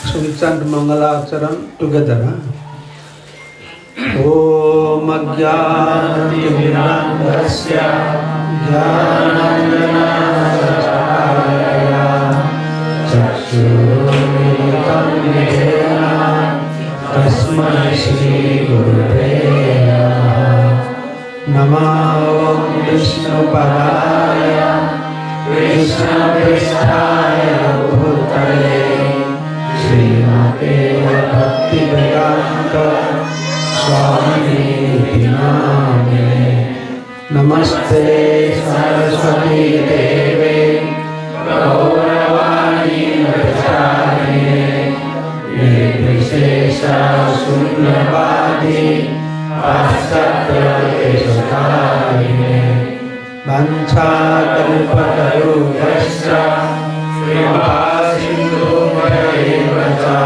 So we chant Mangala Acharan together. Om Ajnana-Timirandhasya Jnana-Njana-Chakaya Chakshurumilitam Yena Tasmai Shri Gurave Namaha Vishnu-padaya Krishna-prishthaya Bhutale Srimate Bhakti Swami Namine Namaste Saraswati Deve Gauravani Pracharine Nirvishesha Sunyavadi Paschatya Keshakarine Vancha Kalpatarubhasya Srivasindhu-Varevacha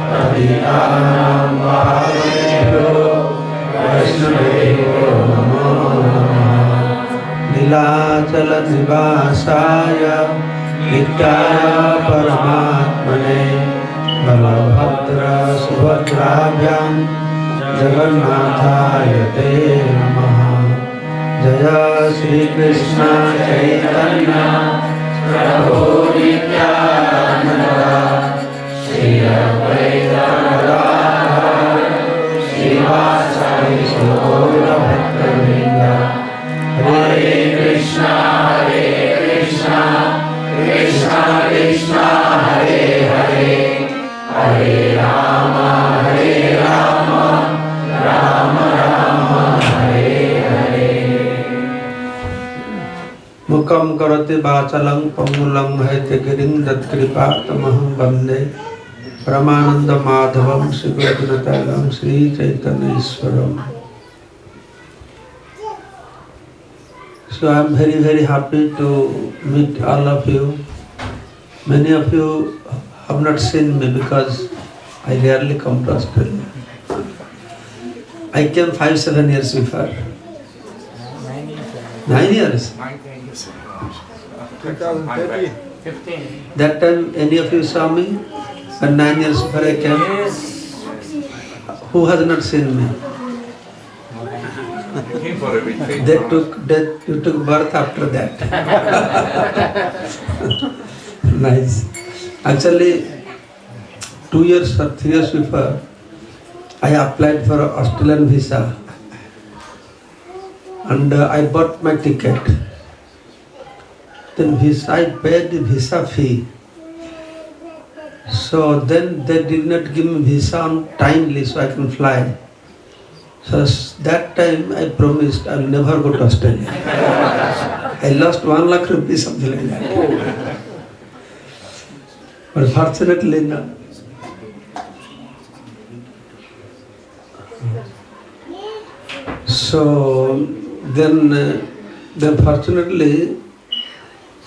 Patitanam Bhavebhyo Vaishnaveyo Namo Namaha Nilachala Nivasaya Nityaya Paramatmane Balabhadra Subhadrabhyam Jagannathaya Te Namaha Jaya Shri Krishna Chaitanya Prabhu Nityananda Shri Advaita Gadadhar Srivasadi Gaura Bhaktavrinda Hare Krishna Krishna Krishna Hare Hare Hare Rama Rama Rama Hare Hare Mukam karate vachalang pangulang haite giring datkripa tamaham bande Paramananda Madhavam Sri Gurunatalam Sri Chaitanya Iswaram. So I am very, very happy to meet all of you. Many of you have not seen me because I rarely come to Australia. I came 5-7 years before. 9 years? 2013. 15. That time any of you saw me? And 9 years before I came? Yes. Who has not seen me? You came for You took birth after that. Nice. Actually, 2 years or 3 years before, I applied for an Australian visa and I bought my ticket. Then I paid the visa fee. So then they did not give me visa on timely so I can fly. So that time I promised I will never go to Australia. I lost 1 lakh rupees, something like that. But fortunately no. So then fortunately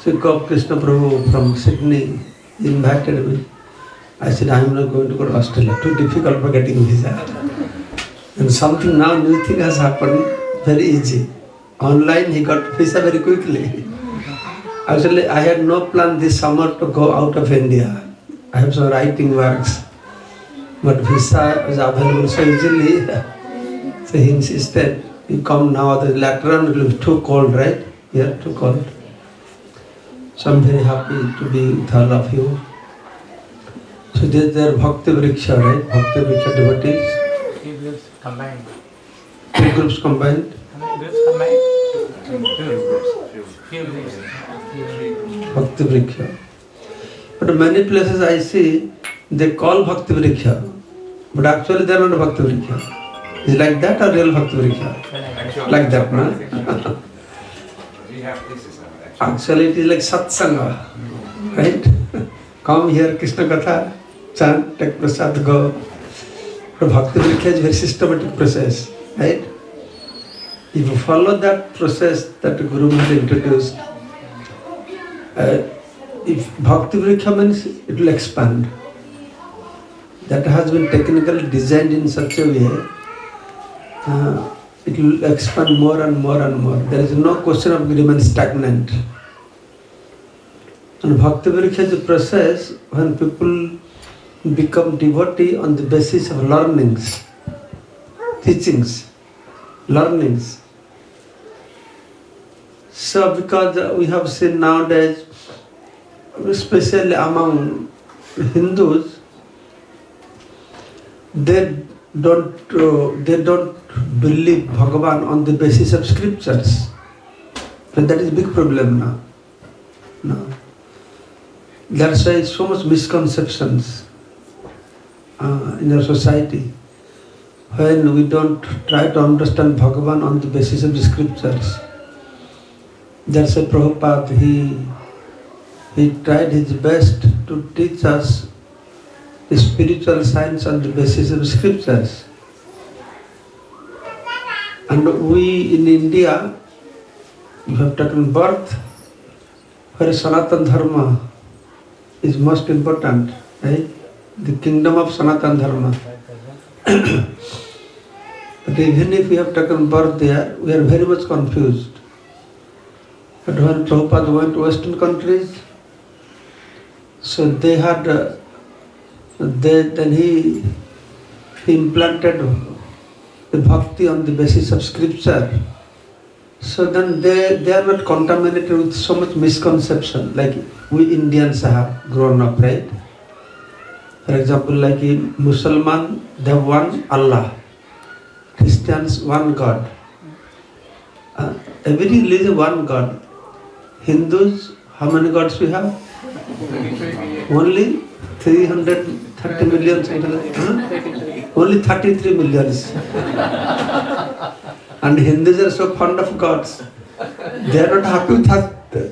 Sikkim Krishna Prabhu from Sydney invited me. I said, I am not going to go to Australia, too difficult for getting visa. And something now, new thing has happened, very easy. Online he got visa very quickly. Actually, I had no plan this summer to go out of India. I have some writing works, but visa was available so easily. So he insisted, you come now, the later on it will be too cold, right? Yeah, too cold. So I'm very happy to be with all of you. So there Bhakti Vriksha, right? Bhakti Vriksha devotees. 3 groups combined. 2 groups combined. Groups combined? 2 groups. Bhakti Vriksha. But many places I see, they call Bhakti Vriksha, but actually they are not Bhakti Vriksha. Is it like that or real Bhakti Vriksha? Like that, no? Actually it is like Satsanga, right? Come here, Krishna Katha, chant, take prasad, go. But Bhakti Vriksha is a very systematic process, right? If you follow that process that the Guru has introduced, if Bhakti Vriksha means it will expand. That has been technically designed in such a way, it will expand more and more and more. There is no question of remain stagnant. And Bhakti Vriksha is a process when people become devotee on the basis of learnings, teachings, learnings. So because we have seen nowadays, especially among Hindus, they don't believe Bhagavan on the basis of scriptures. And that is a big problem now. No. That's why so much misconceptions in our society. When we don't try to understand Bhagavan on the basis of the scriptures. That's why Prabhupada, he tried his best to teach us the spiritual science on the basis of scriptures. And we in India, we have taken birth where Sanatana Dharma is most important, right? The kingdom of Sanatana Dharma. But even if we have taken birth there, we are very much confused. But when Prabhupada went to Western countries, so they had, then he implanted the bhakti on the basis of scripture. So then they are not contaminated with so much misconception like we Indians have grown up, right? For example, like in Musliman, they have one Allah. Christians, one God. Every religion, one God. Hindus, how many gods we have? Only 330 million. Only 33 millions. And Hindus are so fond of gods. They are not happy with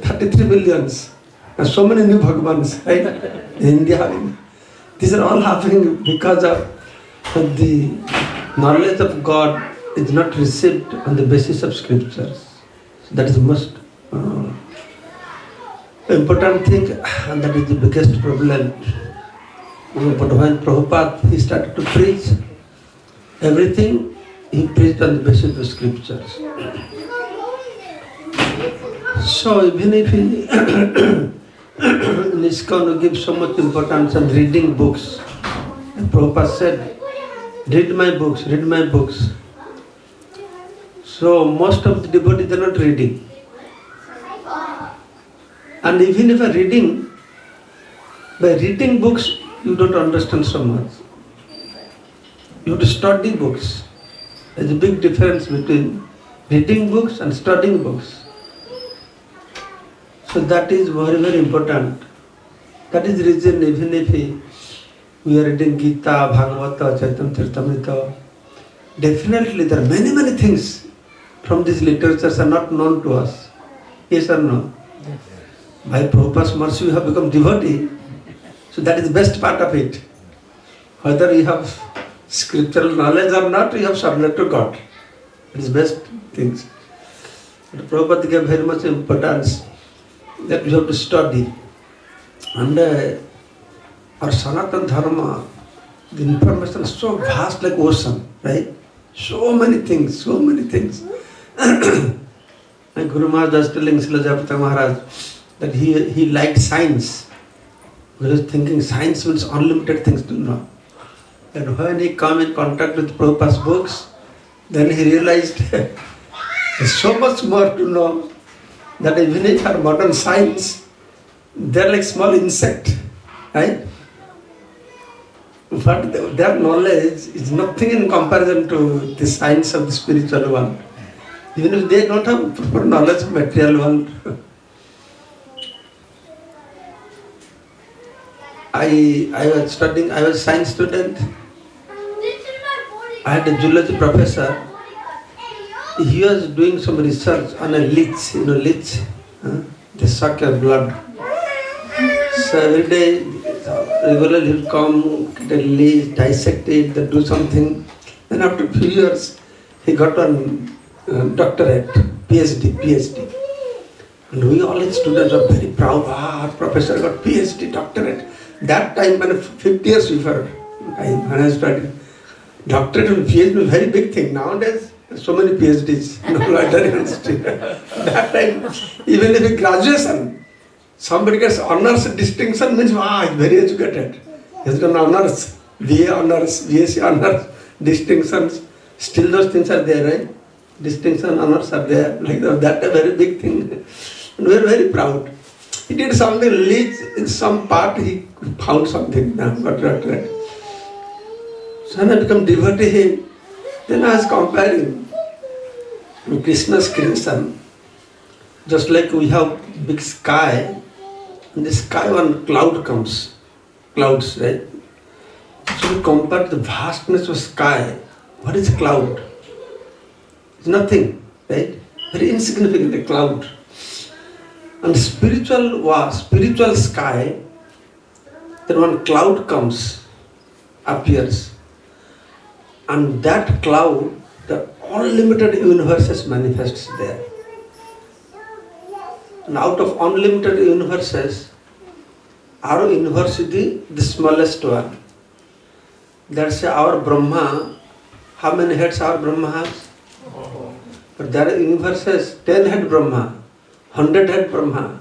33 millions. And so many new Bhagavans, right? In India. These are all happening because of the knowledge of God is not received on the basis of scriptures. So that is the most important thing, and that is the biggest problem. But when Prabhupada, he started to preach, everything he preached on the basis of scriptures. So even if he in ISKCON we give so much importance on reading books, and Prabhupada said, read my books, read my books. So most of the devotees are not reading. And even if you are reading, by reading books, you don't understand so much. You have to study books. There's a big difference between reading books and studying books. So that is very, very important. That is the reason even if we are reading Gita, Bhagavata, Chaitanya Charitamrita, definitely there are many, many things from these literatures are not known to us. Yes or no? Yes. By Prabhupada's mercy we have become devotee. So that is the best part of it. Whether you have scriptural knowledge or not, you have submitted to God. It is best things. But Prabhupada gave very much importance that we have to study. And our Sanatana Dharma, the information is so vast like ocean, right? So many things, so many things. My Guru Maharaj was telling Srila Jayapataka Maharaj that he liked science. He was thinking science means unlimited things to know. And when he came in contact with Prabhupada's books, then he realized there's so much more to know that even if our modern science, they're like small insect, right? But their knowledge is nothing in comparison to the science of the spiritual world. Even if they don't have proper knowledge of material world. I was studying, I was a science student. I had a zoology professor. He was doing some research on a leech, leech. They suck your blood. So every day, regularly he'll come, get a leech, dissect it, then do something. Then after a few years, he got one doctorate, PhD. And we all his students are very proud. Our professor got PhD, doctorate. That time, when 50 years before, when I studied, doctorate and PhD was a very big thing. Nowadays, so many PhDs, That time, even if a graduation, somebody gets honors distinction, means, he's very educated. He's got honors, BA honors, BSc honors, distinctions. Still those things are there, right? Distinction, honors are there. Like that, a very big thing. And we are very proud. He did something, in some part he found something, got doctorate. So when I become devotee, then I was comparing Krishna's creation. Just like we have big sky, in the sky one cloud comes, clouds, right? So we compare the vastness of sky. What is a cloud? It's nothing, right? Very insignificant, a cloud. And spiritual sky, then one cloud comes, appears. And that cloud, the unlimited universes manifests there. And out of unlimited universes, our universe is the smallest one. That's our Brahma. How many heads our Brahma has? But there are universes, 10 head Brahma, 100 head Brahma,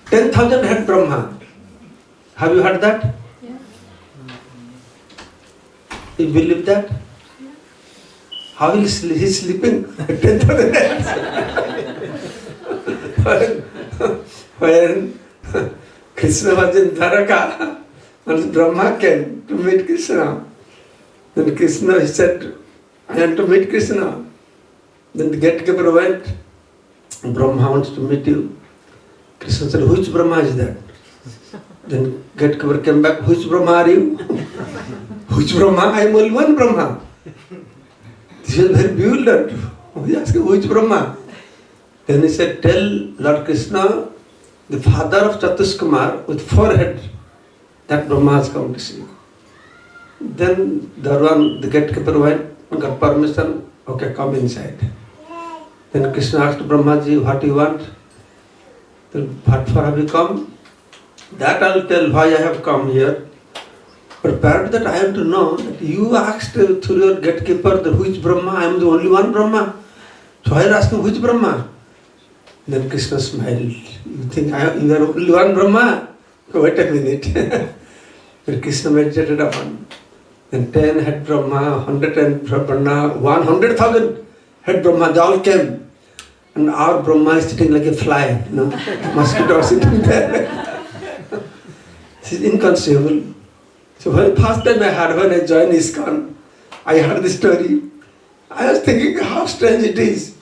10,000 head Brahma. Have you heard that? Yeah. You believe that? How is he sleeping? 10,000 heads. When Krishna was in Dwaraka, and Brahma came to meet Krishna. Then Krishna, he said, I want to meet Krishna. Then the gatekeeper went, Brahma wants to meet you. Krishna said, which Brahma is that? Then gatekeeper came back, which Brahma are you? Which Brahma? I am only one Brahma. This was very bewildered. He asked, which Brahma? Then he said, tell Lord Krishna, the father of Chatuskumar with 4 heads, that Brahma has come to see you. Then the gatekeeper went and got permission, okay, come inside. Then Krishna asked Brahmaji, what do you want? Then, what for have you come? That I will tell why I have come here. But prior to that, I have to know that you asked through your gatekeeper the which Brahma, I am the only one Brahma. So I are asking which Brahma? Then Krishna smiled. You think you are only one Brahma? Wait a minute. Then Krishna meditated upon. Then 10 head Brahma, 100 head Brahma, 100,000. head Brahma, they all came. And our Brahma is sitting like a fly, mosquito sitting there. This is inconceivable. So when first time I heard, when I joined ISKCON, I heard this story. I was thinking how strange it is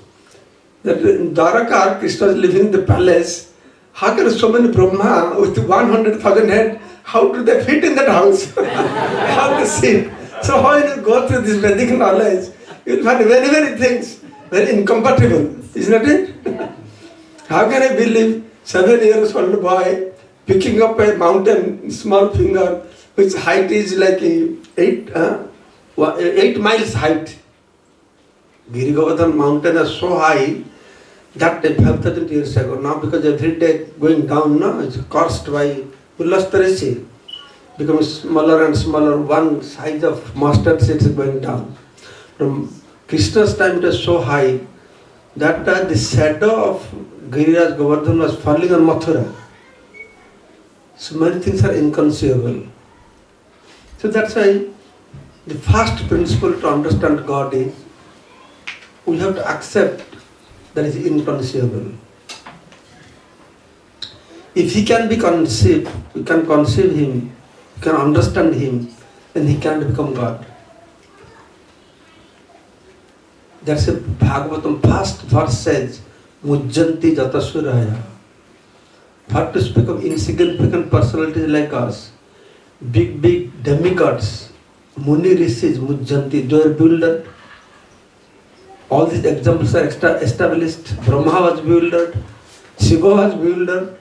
that in Dwaraka, Krishna was living in the palace. How can so many Brahma with 100,000 head, how do they fit in that house? How they sit? So when you go through this Vedic knowledge, you will find very, very things very incompatible, isn't it? How can I believe 7 years old boy picking up a mountain, small finger, which height is like 8 miles height. Giri Govardhan mountain is so high that 5,000 years ago. Now because every day going down, no, it's caused by Ullastarisi, becomes smaller and smaller, one size of mustard seed is going down. From Krishna's time it was so high that the shadow of Giriraj Govardhan was falling on Mathura. So many things are inconceivable. So that's why the first principle to understand God is we have to accept that is inconceivable. If He can be conceived, we can conceive Him, we can understand Him, then He can become God. That's a Bhagavatam first verse says, Mujjanti Jatasuraya. For to speak of insignificant personalities like us, big demigods, Muni Rishis, Mujjanti, they were bewildered. All these examples are established. Brahma was bewildered, Shiva was bewildered,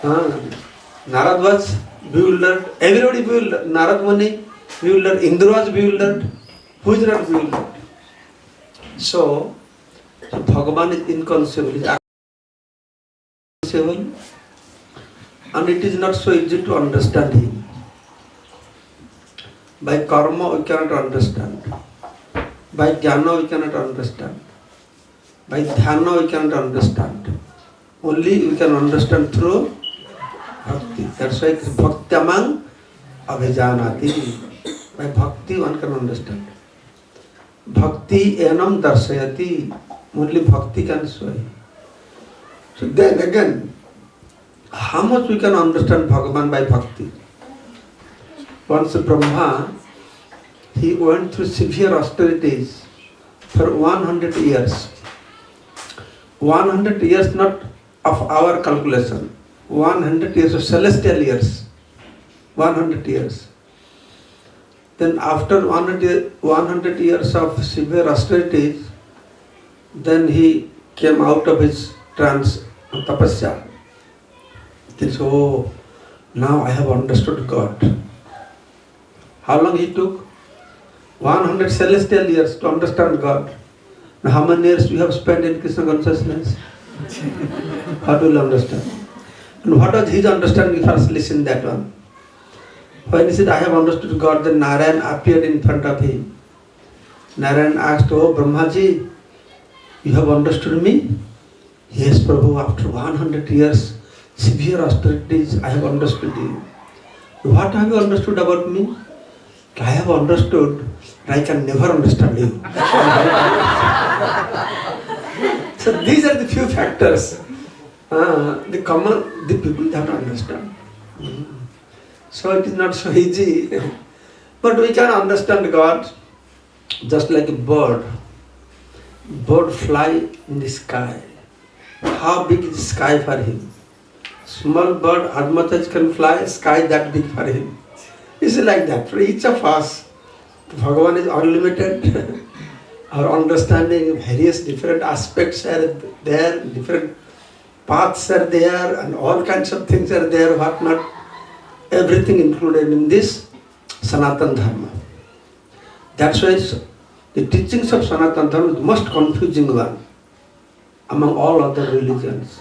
Narad was bewildered, everybody bewildered. Narad Muni bewildered, Indra was bewildered, who is not bewildered? So Bhagavan is inconceivable, is inconceivable, and it is not so easy to understand Him. By karma we cannot understand. By Gyana we cannot understand. By Dhyana we cannot understand. Only we can understand through Bhakti. That's why it's Bhaktyamang Abhijanati. By Bhakti one can understand. Bhakti enam darsayati. Only Bhakti can show. So then again, how much we can understand Bhagavan by Bhakti? Once Brahma, he went through severe austerities for 100 years. 100 years not of our calculation. 100 years of celestial years. 100 years. Then after 100 years of severe austerities, then he came out of his trance, tapasya. He said, oh, now I have understood God. How long he took? 100 celestial years to understand God. Now how many years we have spent in Krishna consciousness? How do you understand? And what was his understanding? First listen that one. When he said, I have understood God, then Narayan appeared in front of him. Narayan asked, oh Brahmaji, you have understood me? Yes, Prabhu, after 100 years, severe austerities, I have understood you. What have you understood about me? I have understood that I can never understand you. So these are the few factors the people have to understand. So it is not so easy. But we can understand God just like a bird. Bird fly in the sky. How big is the sky for him? Small bird as much as can fly, sky that big for him. It's like that. For each of us, Bhagavan is unlimited. Our understanding, various different aspects are there, different paths are there, and all kinds of things are there, what not. Everything included in this Sanatana Dharma. That's why the teachings of Sanatana Dharma is the most confusing one among all other religions.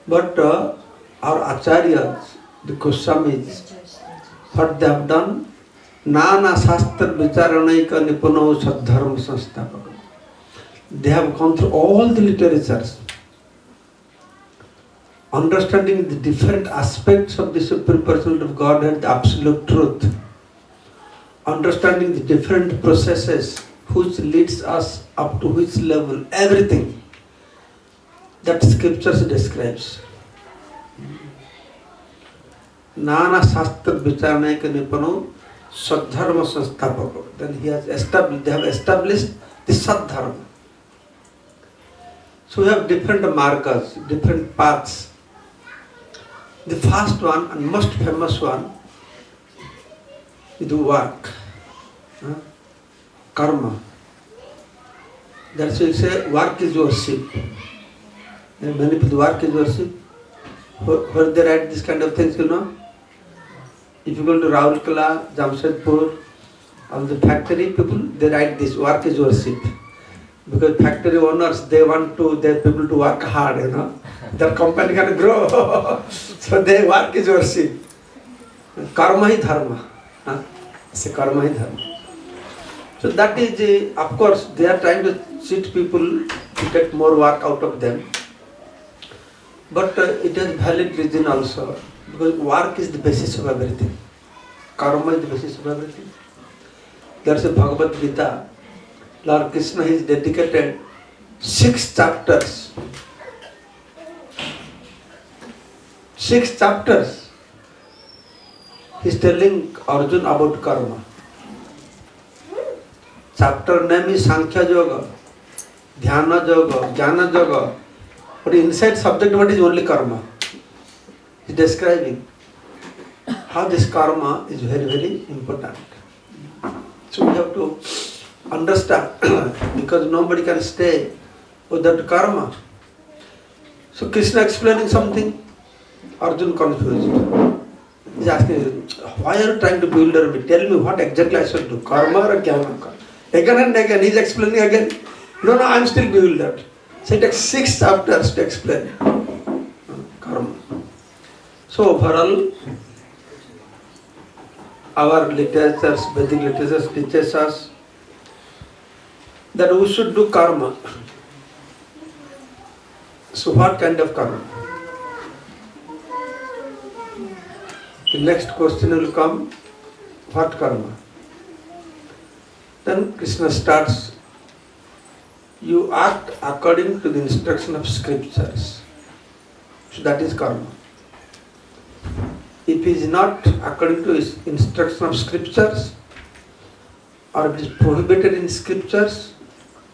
But our acharyas, the Goswamis, what they have done, Nana Shastra Vicharanaika Nipuno Sadharma Sanstapaka. They have gone through all the literatures, understanding the different aspects of the Supreme Personality of Godhead, the absolute truth, understanding the different processes which leads us up to which level, everything that scriptures describes. Nana Shastra Vicharanaika Nipano Sadharma Sanstapaka. Then he has established, they have established the Sadharma. So we have different markers, different paths. The first one and most famous one is the work, karma. That's why we say work is worship. And many people, work is worship. Where they write this kind of things, you know. If you go to Raulkela, Jamshedpur, all the factory people, they write this, work is worship. Because factory owners, they want their people to work hard, you know. Their company can grow. So their work is worship. Karma hi dharma. Say karma hi dharma. So that is, of course, they are trying to cheat people to get more work out of them. But it has valid reason also. Because work is the basis of everything. Karma is the basis of everything. There's a Bhagavad Gita. Lord Krishna has dedicated 6 chapters. 6 chapters. He's telling Arjuna about karma. Chapter name is Sankhya Yoga, Dhyana Yoga, Gyana Yoga. But inside subject what is only karma. He's describing how this karma is very, very important. So we have to understand because nobody can stay without karma. So Krishna explaining something, Arjuna confused. He's asking, why are you trying to bewilder me? Tell me what exactly I should do, karma or jnana? Again and again, he's explaining again. No, I'm still bewildered. So it takes 6 chapters to explain karma. So overall, our literatures, Vedic literatures teaches us that we should do karma. So what kind of karma? The next question will come, what karma? Then Krishna starts, you act according to the instruction of scriptures. So that is karma. If it is not according to his instruction of scriptures, or it is prohibited in scriptures,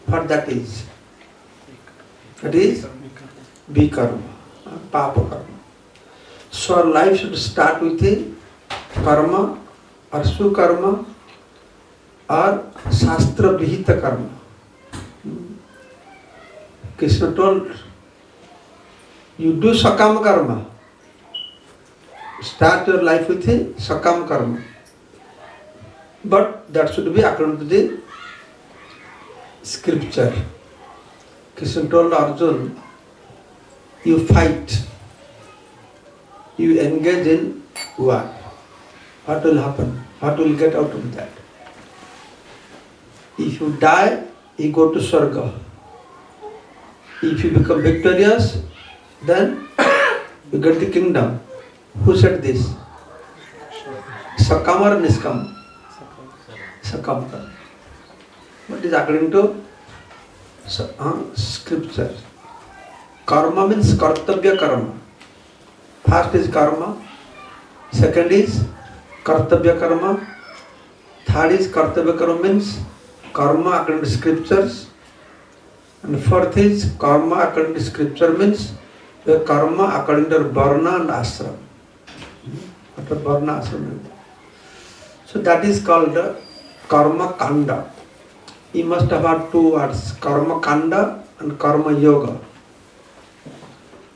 what that is? That is vikarma, papa karma. So our life should start with a karma or sukarma or shastra vihita karma. Krishna told, you do sakam karma. Start your life with a sakam karma. But that should be according to the scripture. Krishna told Arjuna, you fight. You engage in war. What will happen? What will get out of that? If you die, you go to Swarga. If you become victorious, then you get the kingdom. Who said this? Sakam or Niskam? Sakam. What is according to scripture? Karma means kartabya karma. First is karma, second is kartabya karma, third is kartabya karma means karma according to scriptures, and fourth is karma according to scripture means the karma according to varna and ashram. After varna ashram. So that is called karma kanda. You must have had 2 words, karma kanda and karma yoga.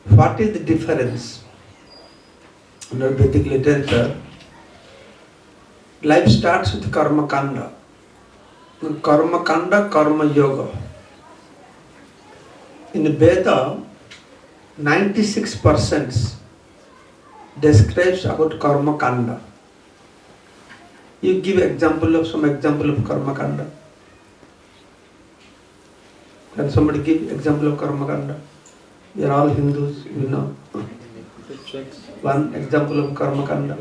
What is the difference? In our Vedic literature, life starts with karma kanda. Karma kanda, karma yoga. In Veda, 96% describes about karma kanda. You give some example of karma kanda. Can somebody give example of karma kanda? We are all Hindus, you know. One example of karma kanda.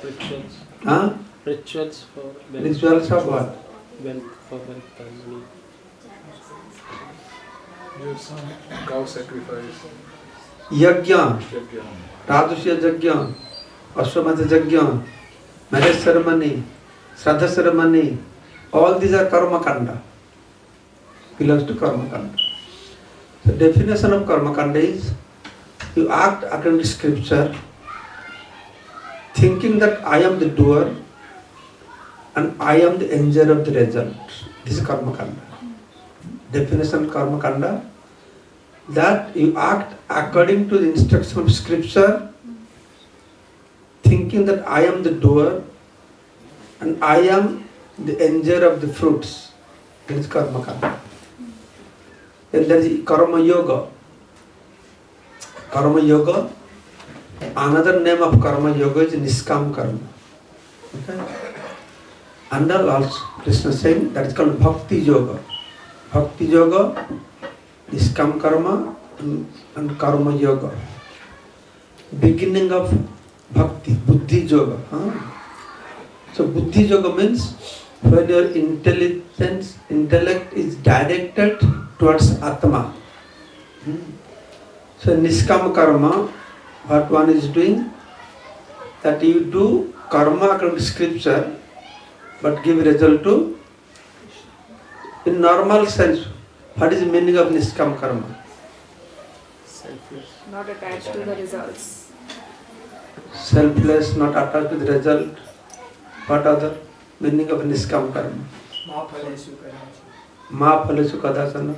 Rituals. Huh? Rituals for Rituals of what? When perfect harmony. Give some cow sacrifice. Yajna, Yajna. Radhusya Yajna, Ashwamedha Yajna, marriage ceremony, Shraddha ceremony, all these are karma kanda. Belongs to karma kanda. The definition of karma kanda is you act according to scripture, thinking that I am the doer and I am the enjoyer of the result. This is karma kanda. Definition of karma kanda, that you act according to the instruction of scripture, thinking that I am the doer and I am the enjoyer of the fruits. That is karma kanda. Then there is karma yoga. Karma yoga, another name of karma yoga is niskam karma. Okay? And also Krishna saying that is called bhakti yoga. Bhakti yoga, niskam karma and karma yoga. Beginning of bhakti, buddhi yoga. So buddhi yoga means when your intellect is directed towards Atma. So niskam karma, what one is doing, that you do karma according to scripture, but give result to, in normal sense, what is the meaning of niskam karma? Selfless. Not attached to the results. Selfless, not attached to the result. What other meaning of niskam karma? Ma phalesu kadasana.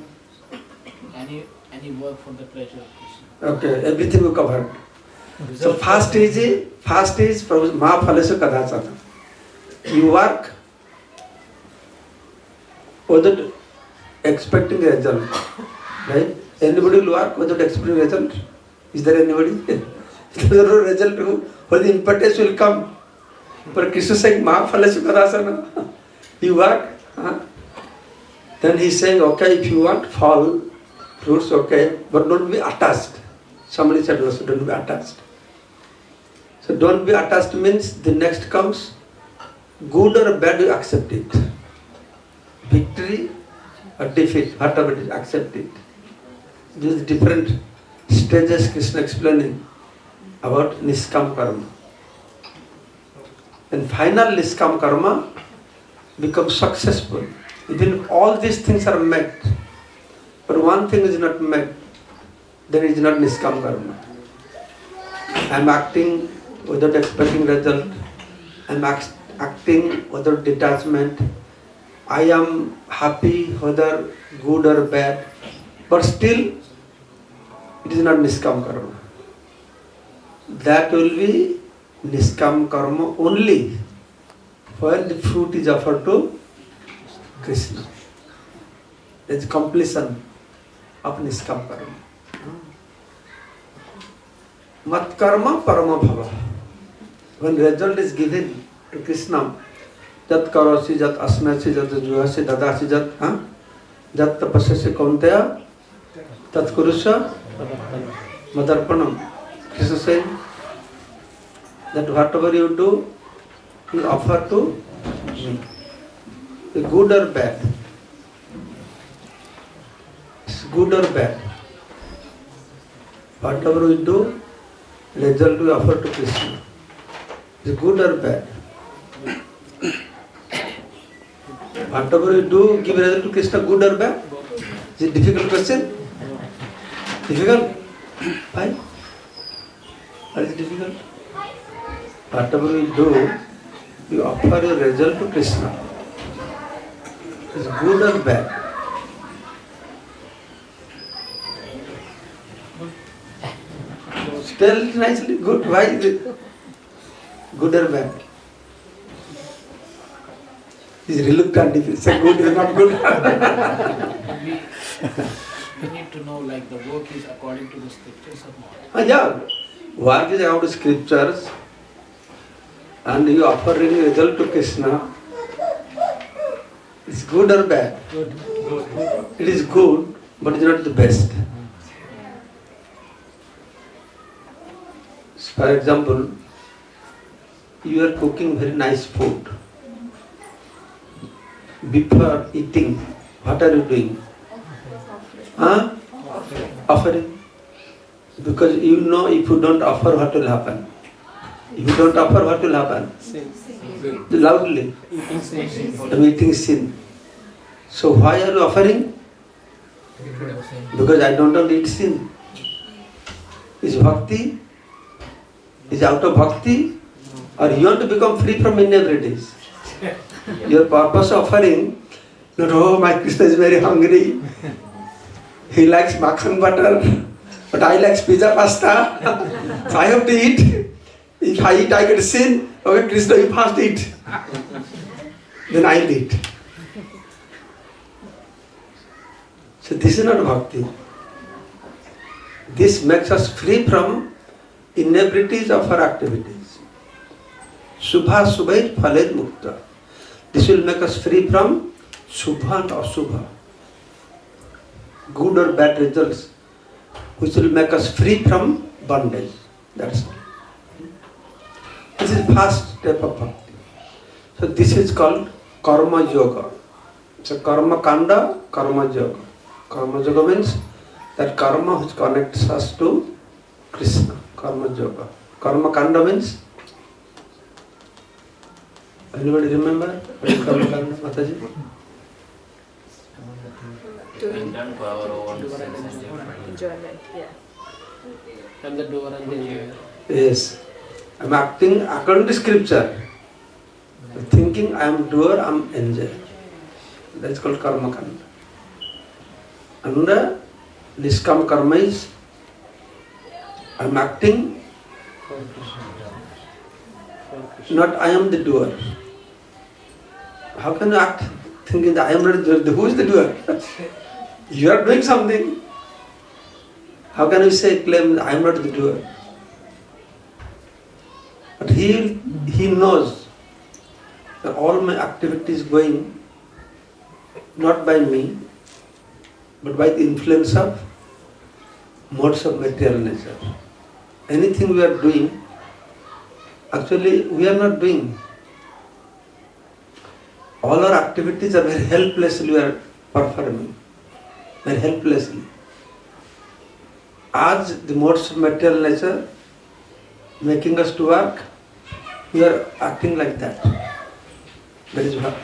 Any work for the pleasure of Krishna. Okay, everything we covered. So first is from ma phalesu kadasana. You work without expecting a result. Right? Anybody will work without expecting a result? Is there anybody? If there is no result, for the impetus will come. But Krishna is saying ma phalesu kadasana. You work. Then he is saying, okay, if you want fall, fruits, okay, but don't be attached. Somebody said also, don't be attached. So don't be attached means the next comes, good or bad, you accept it. Victory or defeat, whatever it is, accept it. These different stages Krishna explaining about niskam karma. And final niskam karma becomes successful. Even all these things are met, but one thing is not met, then it is not niskam karma. I am acting without expecting result. I am acting without detachment. I am happy whether good or bad, but still it is not niskam karma. That will be niskam karma only when the fruit is offered to Krishna. There is completion of niskam karma. Mat karma parama bhava. When result is given to Krishna, jat karasi, jat asnasi, jat juhasi, dadasi, jat tapasyasi kaunteya, tat kurusya madarpanam. Krishna saying that whatever you do, you offer to me. Good or bad. It's good or bad. Whatever we do, result we offer to Krishna. It's good or bad. Whatever we do, give result to Krishna, good or bad. Is it a difficult question? Difficult? Why? Why is it difficult? Whatever we do, you offer your result to Krishna. Is good or bad? Tell it nicely, good. Why is it good or bad? He is reluctant if you say good is not good. We need to know like the work is according to the scriptures or not. Yeah, work is according to scriptures and you offering result to Krishna. It's good or bad? Good. It is good, but it's not the best. For example, you are cooking very nice food. before eating, what are you doing? Huh? Offering. Because you know if you don't offer, what will happen? If you don't offer, what will happen? Sin. Loudly. Eating sin. I'm eating sin. So why are you offering? Because I don't want to eat sin. Is bhakti? Is out of bhakti? Or you want to become free from inebrities? Your purpose of offering, not, oh, my Krishna is very hungry. He likes makhan butter, but I like pizza pasta. So I have to eat. If I eat, I get sin. Okay, Krishna, you first eat. Then I'll eat. So this is not bhakti. This makes us free from inebrities of our activities. Subha subhair phaler mukta. This will make us free from subha and asubha. Good or bad results, which will make us free from bondage. That's all. This is first step of bhakti. So this is called karma yoga. So karma kanda, karma yoga. Karma yoga means that karma which connects us to Krishna. Karma yoga. Karma kanda means? Anybody remember? What is karma kanda, Mataji? Enjoyment, yeah. I'm the doer and the enjoyer. Yes. I am acting according to scripture. Thinking I am doer, I am enjoyer. That is called karma kanda. And niskam karma is I am acting, not I am the doer. How can you act thinking that I am not the doer? Who is the doer? You are doing something. How can you say, claim I am not the doer? But he knows that all my activities going not by me, but by the influence of modes of material nature. Anything we are doing, actually we are not doing. All our activities are very helplessly we are performing. Very helplessly. As the modes of material nature making us to work, we are acting like that. That is why.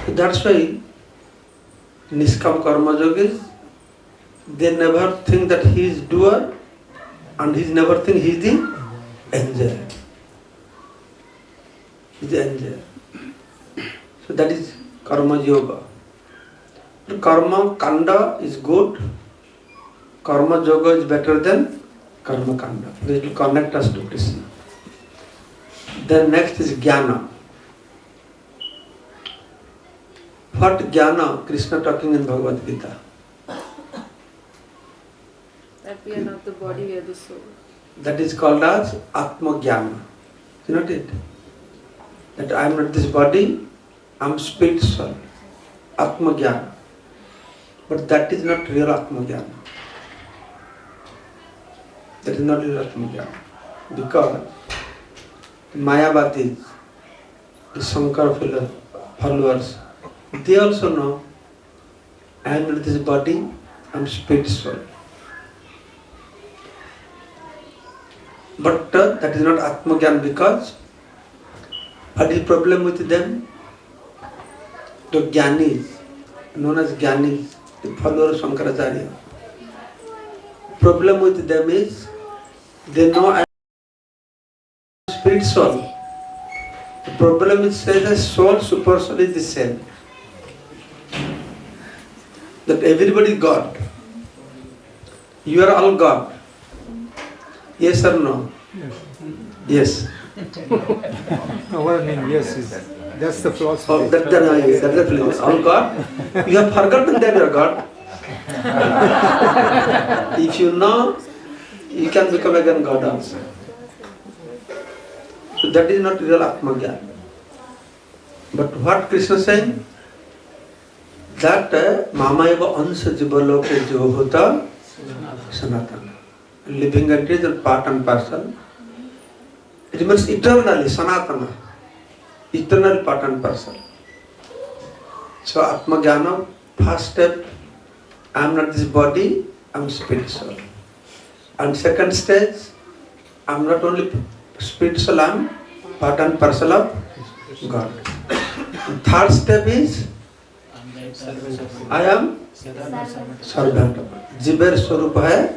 So that's why niskam karma yogis, they never think that he is doer and he never think he is the enjoyer. He is the enjoyer. So that is karma yoga. Karma kanda is good. Karma yoga is better than karma kanda. This will connect us to Krishna. Then next is Gyana. What Gyana? Krishna talking in Bhagavad Gita. That we are not the body, we are the soul. That is called as Atma Gyana. Is not it? That I am not this body, I am spirit soul. Atma Gyana. But that is not real Atma Gyana. That is not real Atma Gyana. Because Mayavatis, the Shankar followers, they also know I am not this body, I am spirit soul. But that is not Atma Gyan because what is the problem with them? The Gyanis, known as Gyanis, the followers of Shankaracharya. Problem with them is they know I am spirit soul. The problem is that soul, super soul is the same. That everybody is God. You are all God. Yes or no? Yes. What I mean, yes, is that's the philosophy. Oh, that's the philosophy. All God? You have forgotten that you are God. If you know, you can become again God also. So that is not real Atma Gyan. But what Krishna is saying? That Mamayava Ansa Jivaloke Jivahota Sanatana. Living entity is part and parcel. It means eternally, Sanatana. Eternal part and parcel. So Atma Jnana, first step, I am not this body, I am spiritual. And second stage, I am not only spiritual, I am part and parcel of God. And third step is, I am servant of God. Jiber Swarup hai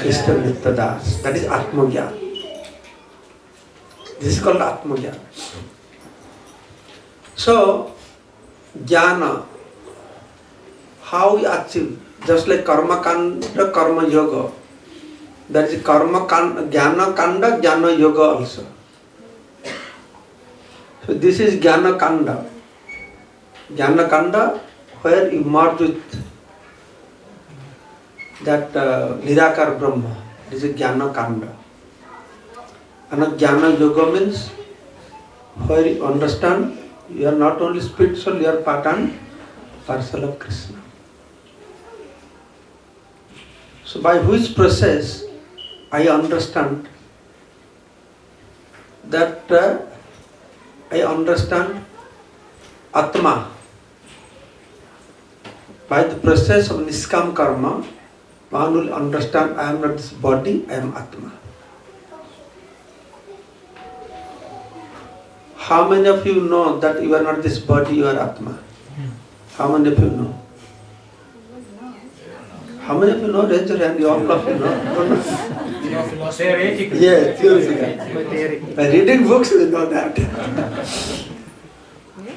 Krishna Nitya Das. That is Atma Jnana. This is called Atma Jnana. So, Jnana, how we achieve, just like Karma Kanda, Karma Yoga. That is Karma Kanda, Jnana Kanda, Jnana Yoga also. So this is Jnana Kanda. Jnana Kanda, where you merge with that Nirakar Brahma. This is Jnana Kanda. And Jnana Yoga means where you understand you are not only spiritual, you are part and parcel of Krishna. So by which process I understand that I understand Atma. By the process of Niskam Karma, one will understand I am not this body, I am Atma. How many of you know that you are not this body, you are Atma? How many of you know? How many of you know? Raise your hand, you all of you know. Theoretically. Yes, theoretically. By reading books we know that.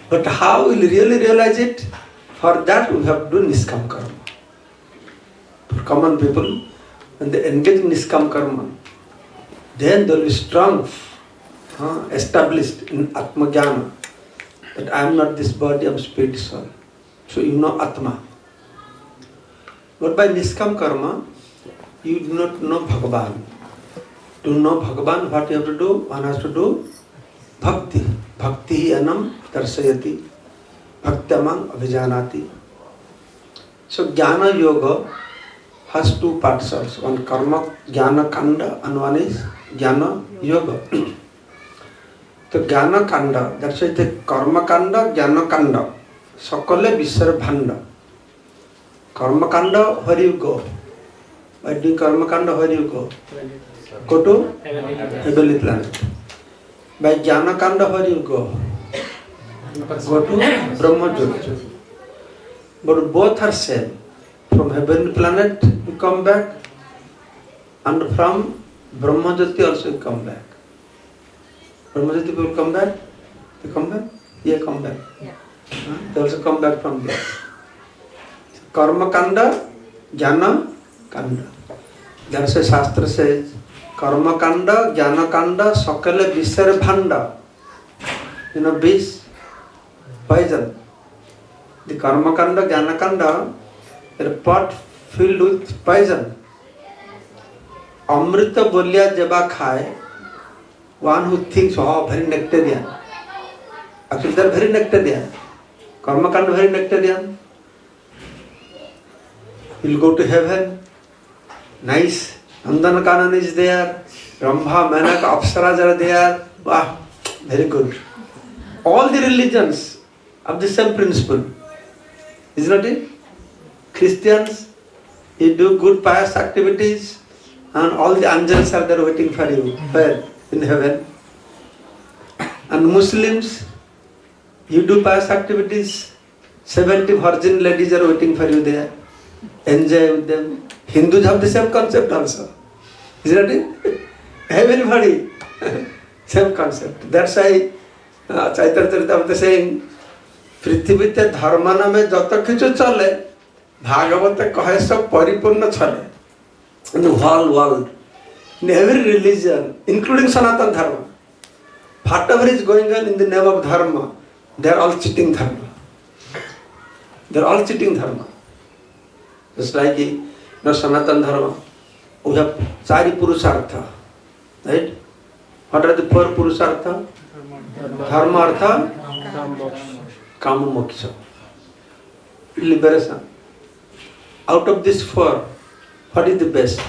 But how will you really realize it? For that we have to do Niskam Karma. For common people, when they engage in Niskam Karma, then they will be strong, established in Atma Jnana, that I am not this body, I am spiritual. So you know Atma. But by Niskam Karma, you do not know Bhagavan. To know Bhagavan, what you have to do? One has to do Bhakti. Bhakti anam darsayati. Bhaktamang abhijanati. So Jnana Yoga has two parts also. One Karma Jnana Kanda and one is Jnana Yoga. So Jnana Kanda, that's why the Karma Kanda, Jnana Kanda. Sakale Visar Bhanda. Karma Kanda, where you go? By doing Karma Kanda, where you go? Go to heavenly planet. By Jnana Kanda, where you go? Go to Brahma Jyoti. But both are same. From heavenly planet you come back, and from Brahma Jyoti also you come back. Brahma Jyoti people come back? They come back? Yeah, come back. Yeah. They also come back from there. Karma Kanda, Jnana Kanda. That's why Shastra says, Karma Kanda, Jnana Kanda, Sakala Visar Bhanda. You know, vish, poison. The Karma Kanda, Jnana Kanda, a pot filled with poison. Amrita Bolya Jaba Khai, one who thinks, oh, very nectarian. Actually, they are very nectarian. Karma Kanda, very nectarian. He will go to heaven. Nice. Andaman Kanan is there. Brahma, Manak, Apsaras are there. Wow, very good. All the religions have the same principle. Is not it? Christians, you do good pious activities and all the angels are there waiting for you. Where? In heaven. And Muslims, you do pious activities, 70 virgin ladies are waiting for you there. Enjoy with them. Hindus have the same concept also. Is that it? Everybody, same concept. That's why Chaitanya Charitamrita is saying, पृथ्वीते धर्म नामे जत किछु चले भागवत कहे सब परिपूर्ण चले. In the whole world, in every religion, including Sanatana Dharma, whatever is going on in the name of Dharma, they are all cheating Dharma. They are all cheating Dharma. Just like in Sanatana Dharma, we have 4 Purusartha. Right? What are the 4 Purusartha? Dharma, Artha, Kama, Moksha. Liberation. Out of these 4, what is the best?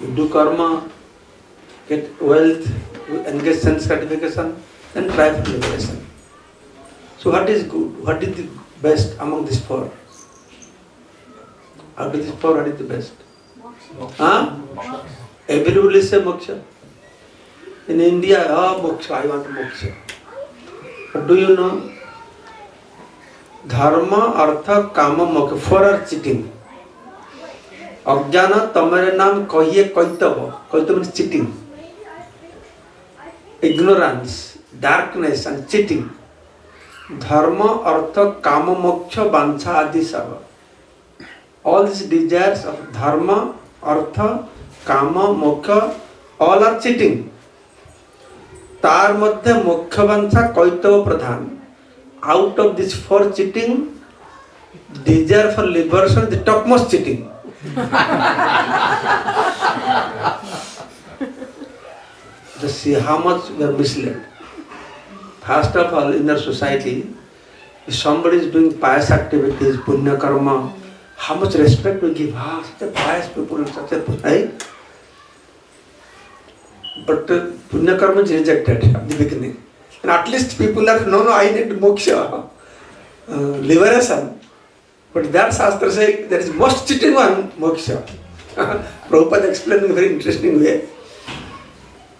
You do karma, get wealth, engage sense gratification, then try for liberation. So So what is good? What is the best among these four? Out of these four, what is the best? Huh? Everybody say moksha. In India, moksha, I want moksha. But do you know? Dharma, artha, kama, moksha. Four are cheating. Ajnana, tamare naam kahiye kaitava. Kaitava means cheating. Ignorance, darkness and cheating. Dharma, artha, kama, moksha, vancha, adi sava. All these desires of dharma, artha, kama, moksha, all are cheating. तार मध्य मोक्ष वांछा कैतव प्रधान. Out of these four cheating, desire for liberation is the topmost cheating. Just see how much we are misled. First of all, in our society, if somebody is doing pious activities, punya karma, how much respect we give. Such a pious people, such a right? But punya karma is rejected at the beginning. And at least people are, no, I need moksha, liberation. But that Shastra says there is most cheating one, moksha. Prabhupada explained in a very interesting way.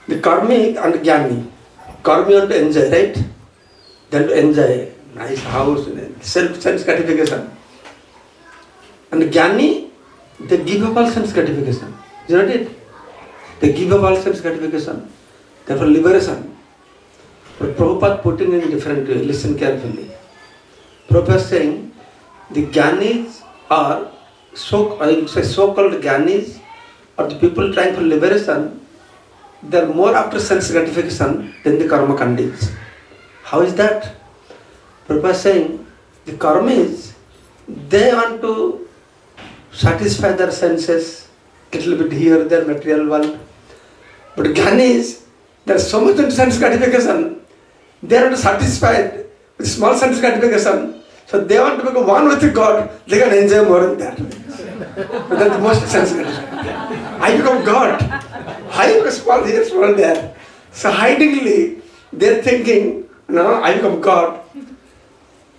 The karmi and jnani. Karmi want to enjoy, right? They want to enjoy nice house, self-sense gratification. And jnani, they give up all sense gratification. Is that it? They give up all sense gratification. Therefore liberation. But Prabhupada putting in a different way. Listen carefully. Prabhupada is saying the jnanis are so-called jnanis or the people trying for liberation, they are more after sense gratification than the karma kandis. How is that? Prabhupada is saying the karmis, they want to satisfy their senses, little bit here, their material world. But jnanis, there is so much in sense gratification, they are not satisfied with small sense gratification. So they want to become one with God, they can enjoy more than that. But that's the most sense gratification. I become God. I become small here, small there. So hidingly, they are thinking, no, I become God.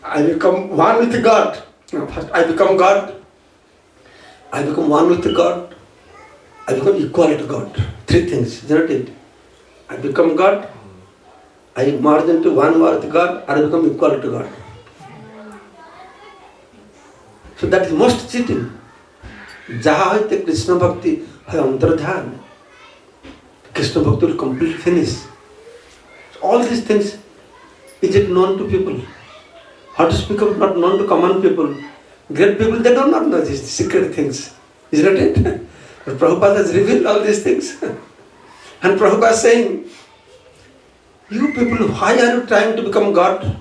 I become one with God. No, first I become God. I become one with God. I become equal to God. Three things, isn't it? I become God. I merge into one with God, or I become equal to God. So that is most cheating. Jaha hoite Krishna Bhakti, hai Antardhyan. Krishna Bhakti will completely finish. So all these things, is it known to people? How to speak of not known to common people? Great people, they do not know these secret things. Isn't it? But Prabhupada has revealed all these things. And Prabhupada is saying, you people, why are you trying to become God?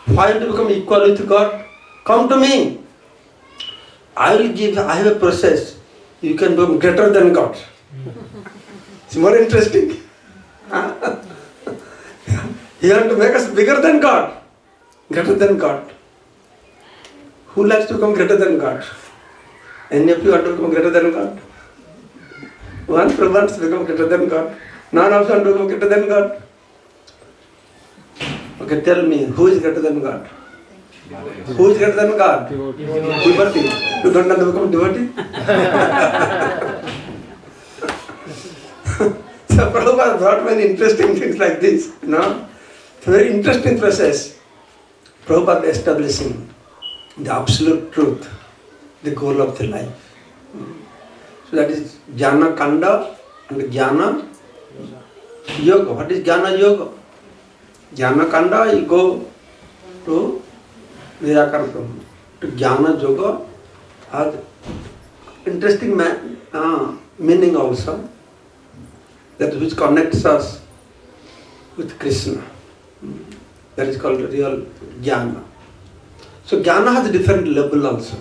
Why to become equal with God? Come to me. I have a process. You can become greater than God. It's more interesting. You have to make us bigger than God. Greater than God. Who likes to become greater than God? Any of you want to become greater than God? One wants to become greater than God. None of you want to become greater than God. Okay, tell me, who is greater than God? Who is greater than God? Devotee. You don't want to become devotee? So Prabhupada brought many interesting things like this. It's a very interesting process. Prabhupada establishing the absolute truth, the goal of the life. So that is Gyana Kanda and Gyana Yoga. What is Gyana Yoga? Gyana Kanda, you go to Nirakara Brahma. To Gyana Yoga has interesting meaning also, that which connects us with Krishna. That is called real Gyana. So Gyana has a different level also.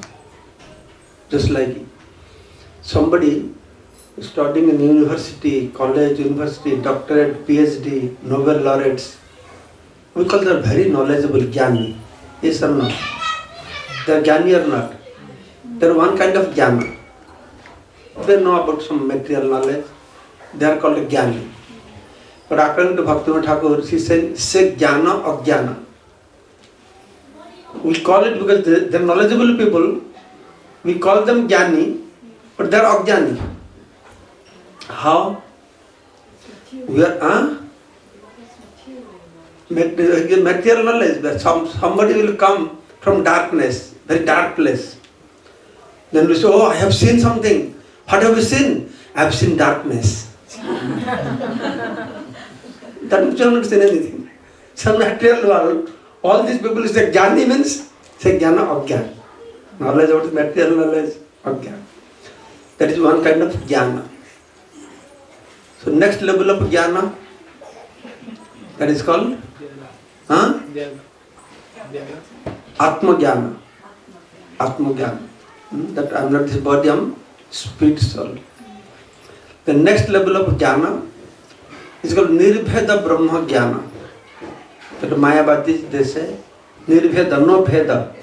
Just like somebody studying in university, college, university, doctorate, PhD, Nobel laureates, we call them very knowledgeable Gyani. Yes or no? They are Gyani or not? They are one kind of Gyana. They know about some material knowledge. They are called Gyani. But according to Bhakti Thakur, she said, say Gyana or Gyana. we call it because they're knowledgeable people. We call them Gyani, but they're Ajnani. How? We are material knowledge. But somebody will come from darkness, very dark place. Then we say, oh, I have seen something. What have you seen? I have seen darkness. That means you have not seen anything. Some material world, all these people say Gyani means, say Gyana Ajnana. Knowledge about material knowledge, Ajnana. That is one kind of Gyana. So next level of Gyana, that is called Dhyana. Atma Gyana. Atma Gyana. That I am not this body, I am spirit soul. The next level of Gyana is called Nirbheda Brahma Gyana. That Mayavadis, they say, Nirbheda, no Bheda,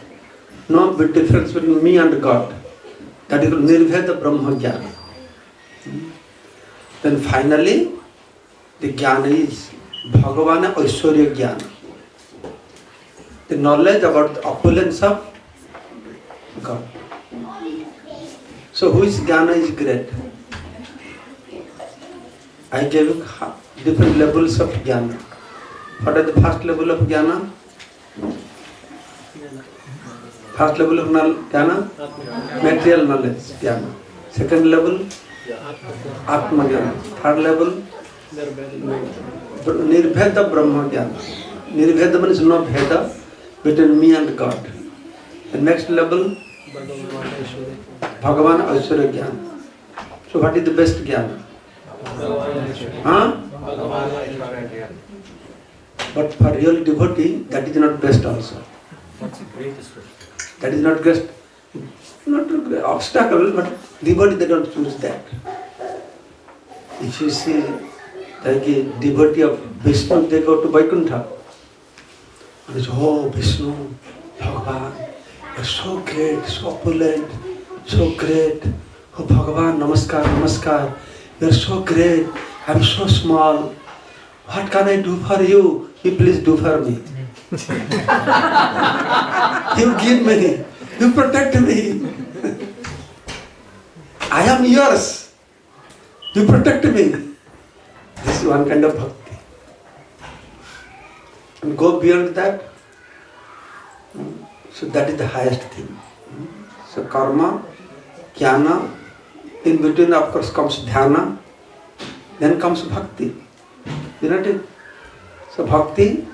no big difference between me and God. That is called Nirbheda Brahma Gyana. Then finally, the Gyana is Bhagavana Aishwarya Gyana. The knowledge about the opulence of God. So which Gyana is great? I gave you different levels of Gyana. What are the first level of Gyana? First level of Gyana? Material knowledge, Gyana. Second level? Atma Gyana. Third level? Nirbheda Brahma Gyana. Nirbheda means no Bheda between me and God. The next level? Bhagavan Aishwarya Gyana. So what is the best Gyana? But for real devotee, that is not best also. That is not best. Not an obstacle, but devotee they don't choose that. If you see like a devotee of Vishnu, they go to Vaikuntha. And they say, oh Vishnu, Bhagavan, you're so great, so opulent, so great. Oh Bhagavan, namaskar, namaskar. You're so great, I'm so small. What can I do for you? You please do for me. You give me, you protect me. I am yours. You protect me. This is one kind of bhakti. And go beyond that. So that is the highest thing. So karma, jnana, in between of course comes dhyana, then comes bhakti. Isn't it? So bhakti,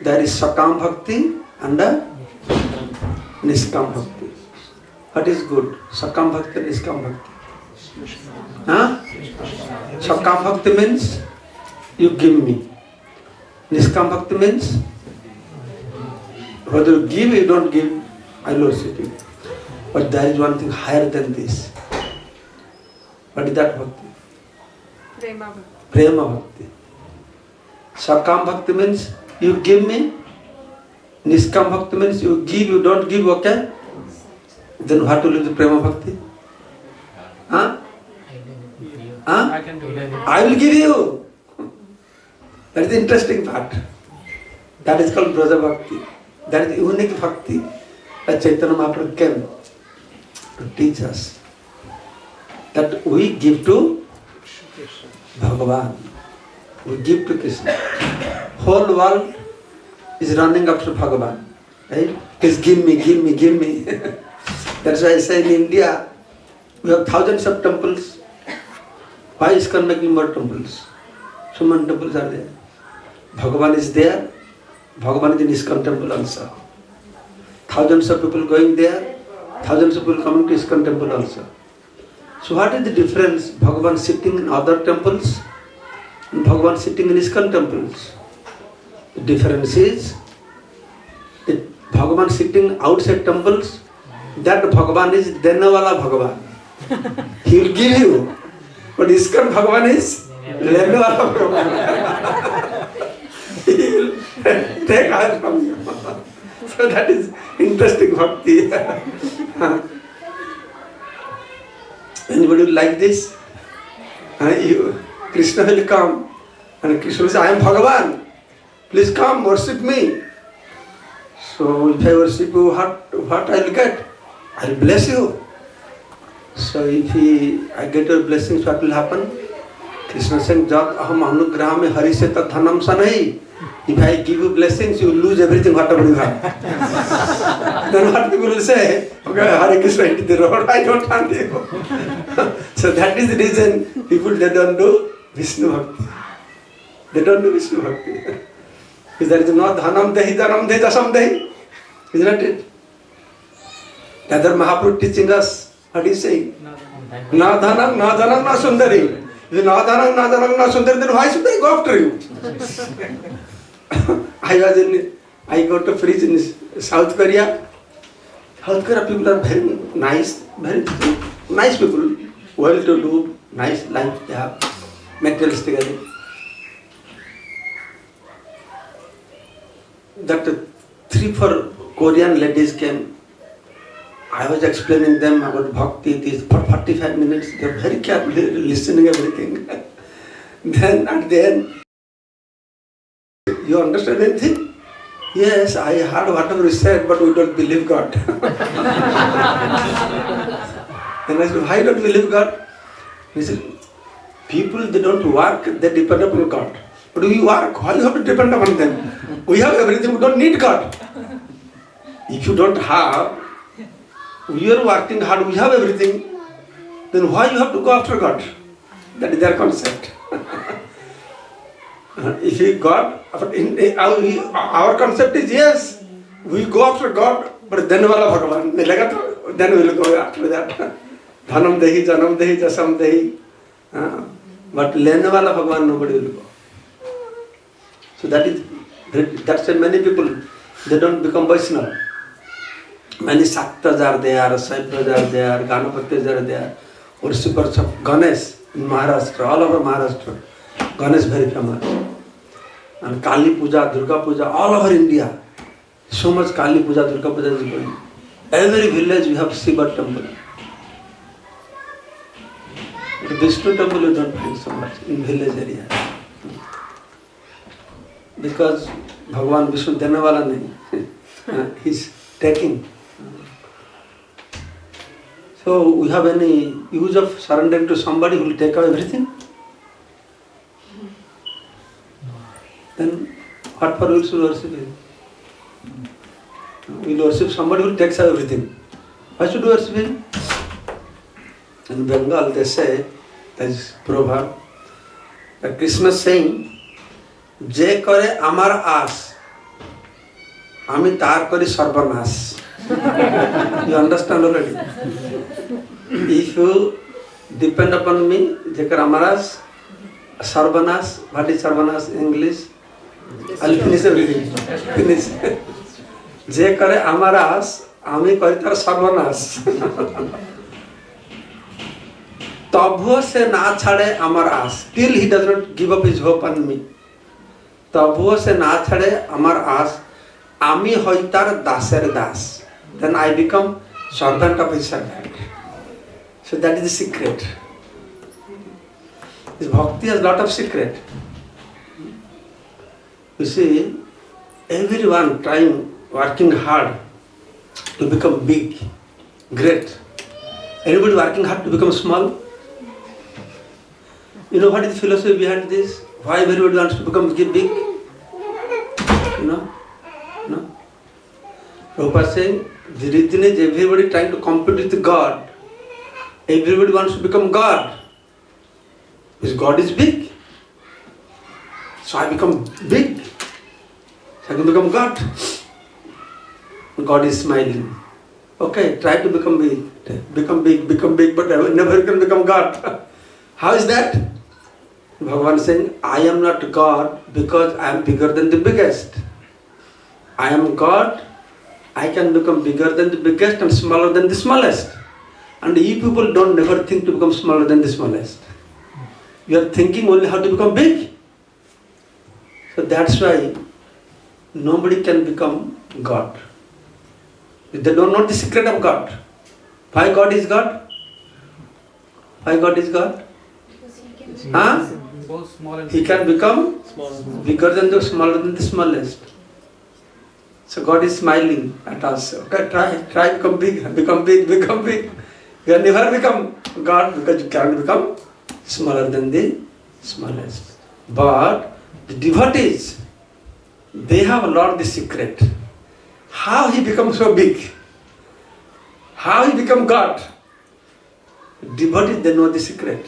there is sakam bhakti and niskam bhakti. What is good? Sakam bhakti, niskam bhakti. Sakam bhakti means you give me. Niskam bhakti means whether you give or you don't give, I will worship you. But there is one thing higher than this. What is that bhakti? Prema Bhakti. Prema bhakti. Sakam bhakti means you give me. Niskam bhakti means you give, you don't give, okay? Then what will be the prema bhakti? I will give you. That is the interesting part. That is called Braja Bhakti. That is the unique bhakti that Chaitanya Mahaprabhu came to teach us. That we give to Bhagavan. We give to Krishna. Whole world is running after Bhagavan. Right? Please give me, give me, give me. That's why I say in India, we have thousands of temples. Why ISKCON making more temples? So many temples are there. Bhagavan is there. Bhagavan is in ISKCON temple also. Thousands of people going there. Thousands of people coming to ISKCON temple also. So what is the difference? Bhagavan sitting in other temples and Bhagavan sitting in ISKCON temples. The difference is that Bhagavan sitting outside temples, that Bhagavan is Denawala Bhagavan. He will give you. But ISKCON Bhagavan is Denawala Bhagavan. He will take all from you. So that is interesting bhakti. Anybody will like this? Krishna will come and Krishna will say, I am Bhagavan. Please come, worship me. So if I worship you, what I will get? I will bless you. So if I get your blessings, what will happen? Krishna saying, Jat aham anugraha me hari se tat dhanam sanahi. If I give you blessings, you lose everything, whatever you have. Then what people will say? Okay, Hare Krishna into the road, I don't want you. So that is the reason people, they don't do Vishnu Bhakti. They don't do Vishnu Bhakti. Because there is no dhanam dehi, dasam dehi. Isn't that it? Rather Mahaprabhu teaching us, what is he saying? Na dhanam, na sundari. If na dhanam, na sundari, then why should I go after you? I go to preach in South Korea. South Korea people are very nice people, well to do, nice life they have, materialistically. That 3-4 Korean ladies came. I was explaining them about bhakti this for 45 minutes. They were very carefully listening everything. Then at the end, you understand anything? Yes, I heard whatever you said, but we don't believe God. And I said, why don't you believe God? He said, people, they don't work, they depend upon God. But we work, why you have to depend upon them? We have everything, we don't need God. If you don't have, we are working hard, we have everything, then why you have to go after God? That is their concept. If we God, our concept is yes, we go after God, but then wala Bhagavan, then we will go after that. Dhanam dehi, janam dehi, jasam dehi. But lene wala Bhagavan, nobody will go. So that's why many people, they don't become Vaishnava. Many Saktas are there, Saipras are there, Ganapatis are there, worshippers of Ganesh in Maharashtra, all over Maharashtra. Ganesh very famous. And Kali Puja, Durga Puja, all over India. So much Kali Puja, Durga Puja is going. Every village we have Shiva temple. The Vishnu temple you don't find so much in village area. Because Bhagavan Vishnu dene wala nahi. He's taking. So we have any use of surrendering to somebody who will take away everything? Then what for we should worship him? We will worship somebody who takes away everything. Why should we worship him? In Bengal they say, that is proverb, that Krishna is saying, Je kare amar as, ami tar kari sarvanas. You understand already? If you depend upon me, je kare amar as, sarvanas, what is sarvanas in English? I'll finish everything. Finish. Je kare amar as, ami kari tar sarvanas. Tabho se na chhade amar as. Till he does not give up his hope on me. Tabho se na chhade amar as. Ami hoitar daser das. Then I become servant of his servant. So that is the secret. This bhakti has lot of secret. You see, everyone trying, working hard to become big, great. Anybody working hard to become small? You know what is the philosophy behind this? Why everybody wants to become big? You know? No? Prabhupada is saying, the reason is everybody trying to compete with God. Everybody wants to become God. Because God is big. So I become big. So I can become God. God is smiling. Okay, try to become big. Become big, but never can become God. How is that? Bhagavan is saying, I am not God because I am bigger than the biggest. I am God, I can become bigger than the biggest and smaller than the smallest. And you people don't never think to become smaller than the smallest. You are thinking only how to become big. So that's why nobody can become God. They don't know the secret of God. Why God is God? Why God is God? Huh? He can become bigger than the smaller than the smallest. So God is smiling at us. Okay, try, become big, become big, become big. You can never become God because you cannot become smaller than the smallest. But the devotees, they have learned the secret. How he becomes so big? How he become God? Devotees, they know the secret.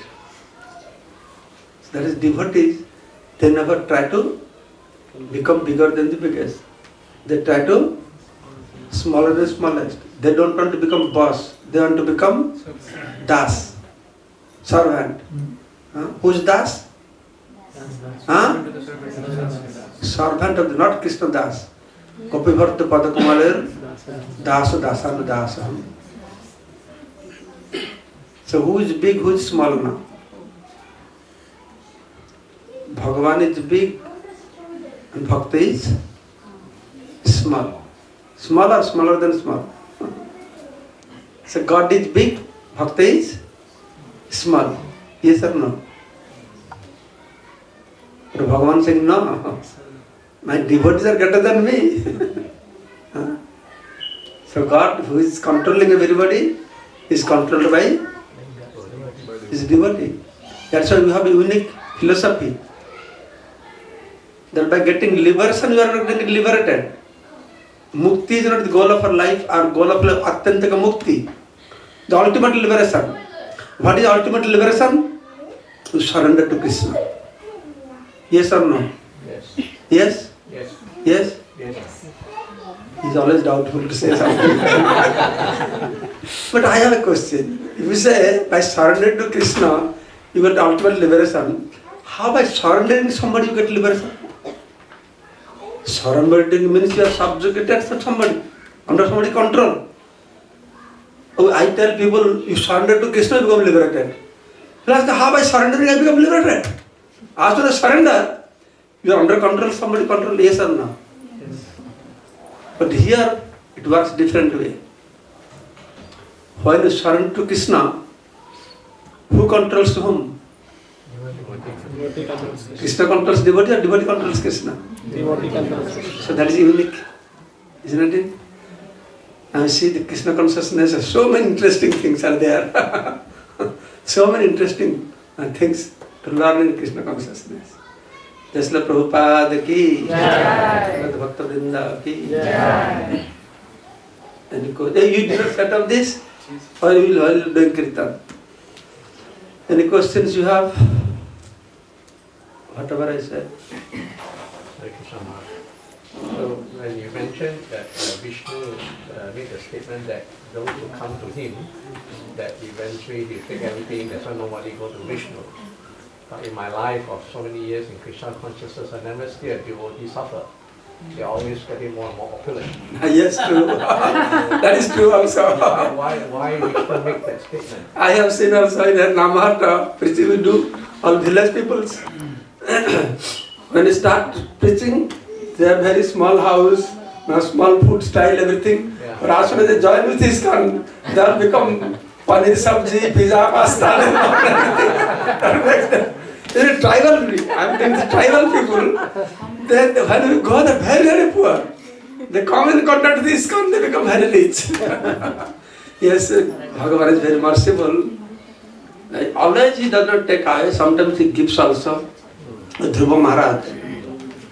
So that is devotees, they never try to become bigger than the biggest. They try to smaller than smallest. They don't want to become boss. They want to become das, servant. Who's das? Servant of the, not Krishna Das. Gopivarta Padakumalir Dasa Dasanu Dasam. So who is big, who is small now? Bhagavan is big and Bhakti is small. Smaller, smaller than small. So God is big, Bhakti is small. Yes or no? But Bhagavan saying, no, my devotees are greater than me. So God, who is controlling everybody, is controlled by his devotee. That's why we have a unique philosophy. That by getting liberation, you are not getting liberated. Mukti is not the goal of our life, our goal of life, Atyantaka Mukti. The ultimate liberation. What is ultimate liberation? To surrender to Krishna. Yes or no? Yes. Yes? Yes. Yes? Yes. He's always doubtful to say something. But I have a question. If you say, by surrendering to Krishna, you get ultimate liberation, how by surrendering somebody you get liberation? Surrendering means you are subjugated to somebody, under somebody's control. Oh, I tell people, you surrender to Krishna, you become liberated. You ask, how by surrendering I become liberated? After the surrender, you are under control, somebody control, yes or no? Yes. But here, it works different way. While you surrender to Krishna, who controls whom? Krishna controls devotee or devotee controls Krishna? Devotee controls Krishna. So that is unique, isn't it? Now see the Krishna consciousness, so many interesting things are there. So many interesting things to learn in Krishna consciousness. Just like Prabhupada ki, Bhakta Vrinda ki. And you go, hey, you did not set up this? Or you will do Kirtan? Any questions you have? Whatever I said. So when you mentioned that Vishnu made a statement that those who come to him, that eventually they take everything, that's why nobody go to Vishnu. But in my life of so many years in Krishna consciousness, I never see a devotee suffer. They are always getting more and more opulent. Yes, true. That is true also. Why Vishnu make that statement? I have seen also in Namaharta, preaching we do, all village peoples. When you start preaching, they have very small house, small food style, everything. Yeah. But as soon as they join with ISKCON, they have become paneer sabji, pizza, pasta, and everything. They're tribal, I'm telling the tribal people. Then when we go, they're very, very poor. They come in contact with ISKCON, they become very rich. Yes, Bhagavan is very merciful. Always he does not take away, sometimes he gives also. Dhruva Maharaj,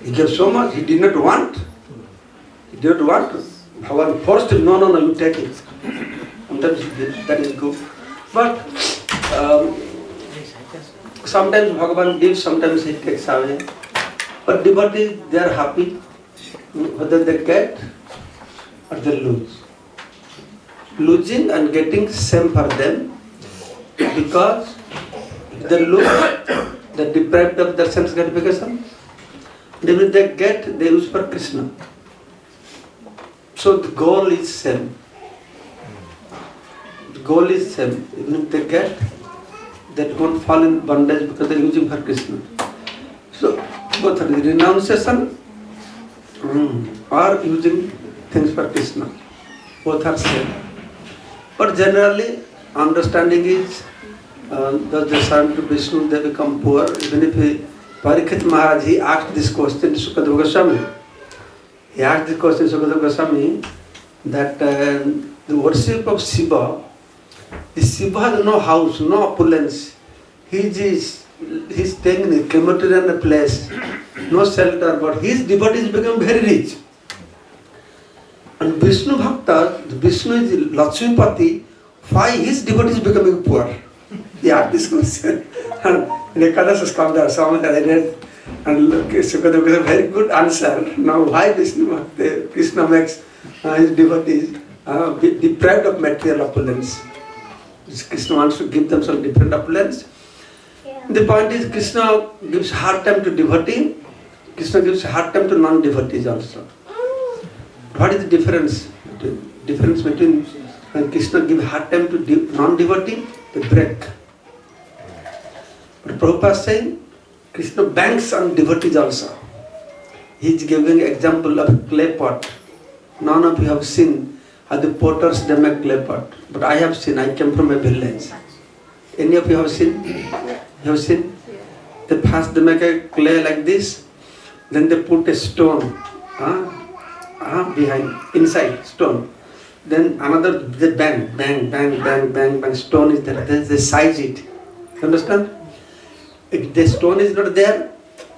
he gave so much, he did not want. He did not want. Bhagavan forced him, no, you take it. Sometimes he gives, that is good. But sometimes Bhagavan gives, sometimes he takes away. But devotees, they are happy whether they get or they lose. Losing and getting same for them, because if they lose, they are deprived of their sense gratification. Then if they get, they use for Krishna. So the goal is same. The goal is same. Even if they get, they won't fall in bondage because they are using for Krishna. So both are the renunciation or using things for Krishna. Both are same. But generally, understanding is those they serve to Vishnu, they become poor. Even if Parikshit Maharaj, he asked this question to Sukadeva Goswami. He asked the question, Sukadeva Goswami, that the worship of Shiva, the Shiva has no house, no opulence. He's staying in a crematorium place, no shelter, but his devotees become very rich. And Vishnu Bhakta, Vishnu is Lakshmipati, why his devotees becoming poor? He asked this question. And in a Kadasa scholar, someone I read, and Sukadeva gave a very good answer. Now, why Vishnu Bhakta, Krishna makes his devotees deprived of material opulence? Krishna wants to give them some different opulence. The point is, Krishna gives hard time to devotee, Krishna gives hard time to non-devotees also. What is the difference? The difference between when Krishna gives hard time to non-devotee, they break. But Prabhupada is saying, Krishna banks on devotees also. He is giving example of a clay pot. None of you have seen how the potters they make clay pot. But I have seen, I came from a village. Any of you have seen? You have seen? They make a clay like this, then they put a stone behind, inside stone. Then another, they bang, stone is there, they size it. You understand? If the stone is not there,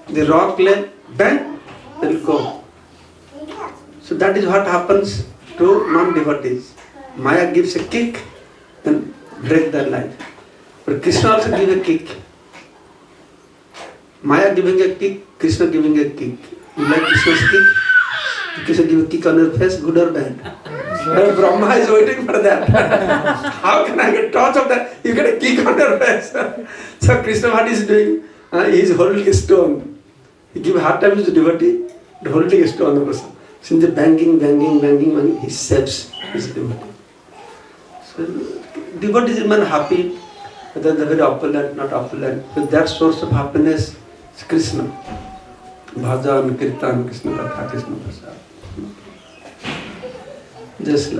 the raw clay, bang, they will go. So that is what happens to non-devotees. Maya gives a kick and break their life. But Krishna also gives a kick. Maya giving a kick, Krishna giving a kick. You like Krishna's kick? Krishna give a kick on your face, good or bad? Brahma is waiting for that. How can I get touch of that? You get a kick on your face. So Krishna, what is doing? He is holding a stone. He gives hard time to the devotee, but holding a stone also. Since the banging, he saves his devotee. So devotees remain happy, whether they are very opulent, not opulent. But their source of happiness is Krishna. Bhajan, Kirtan, Krishna Katha, Krishna Prasad. Just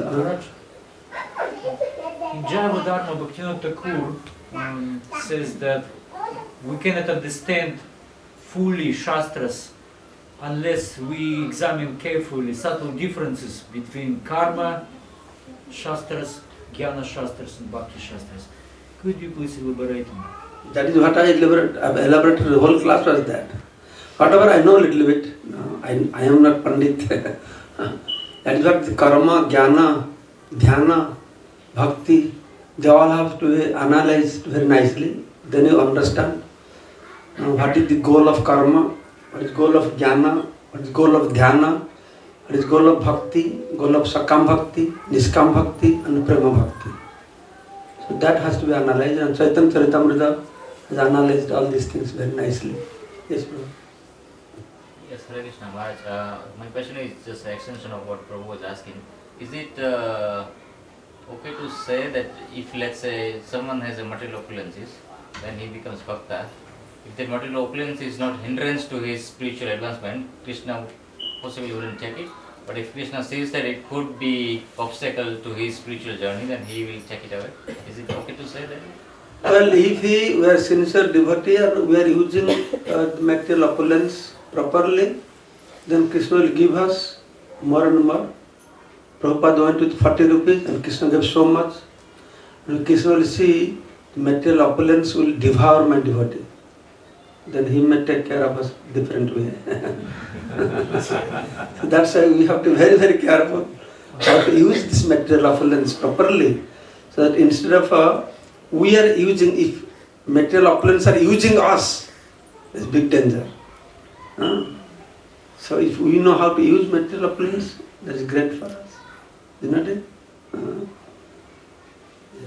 In Jayapataka, Bhaktivinoda Thakur says that we cannot understand fully Shastras unless we examine carefully subtle differences between Karma Shastras, Gyana Shastras and Bhakti Shastras. Could you please elaborate on that? That is what I elaborated, the whole class was that. Whatever I know a little bit, no, I am not Pandit. That is what the Karma, Gyana, Dhyana, Bhakti, they all have to be analyzed very nicely. Then you understand what is the goal of Karma, what is the goal of Gyana, what is the goal of Dhyana, what is the goal of Bhakti, goal of Sakam Bhakti, Niskam Bhakti and Prema Bhakti. So that has to be analyzed, and Chaitanya Charitamrita has analyzed all these things very nicely. Yes, Prabhu. Yes, Hare Krishna Maharaj. My question is just an extension of what Prabhu was asking. Is it okay to say that if, let's say, someone has a material opulences, then he becomes Bhakta? If the material opulence is not hindrance to his spiritual advancement, Krishna possibly wouldn't check it. But if Krishna sees that it could be obstacle to his spiritual journey, then he will check it away. Is it okay to say that? Well, if we are sincere devotee and we are using the material opulence properly, then Krishna will give us more and more. Prabhupada went with 40 rupees and Krishna gave so much. And Krishna will see the material opulence will devour my devotee. Then he may take care of us different way. So that's why we have to be very, very careful how to use this material opulence properly. So that instead of we are using, if material opulence are using us, it's big danger. So if we know how to use material opulence, that is great for us. Isn't it?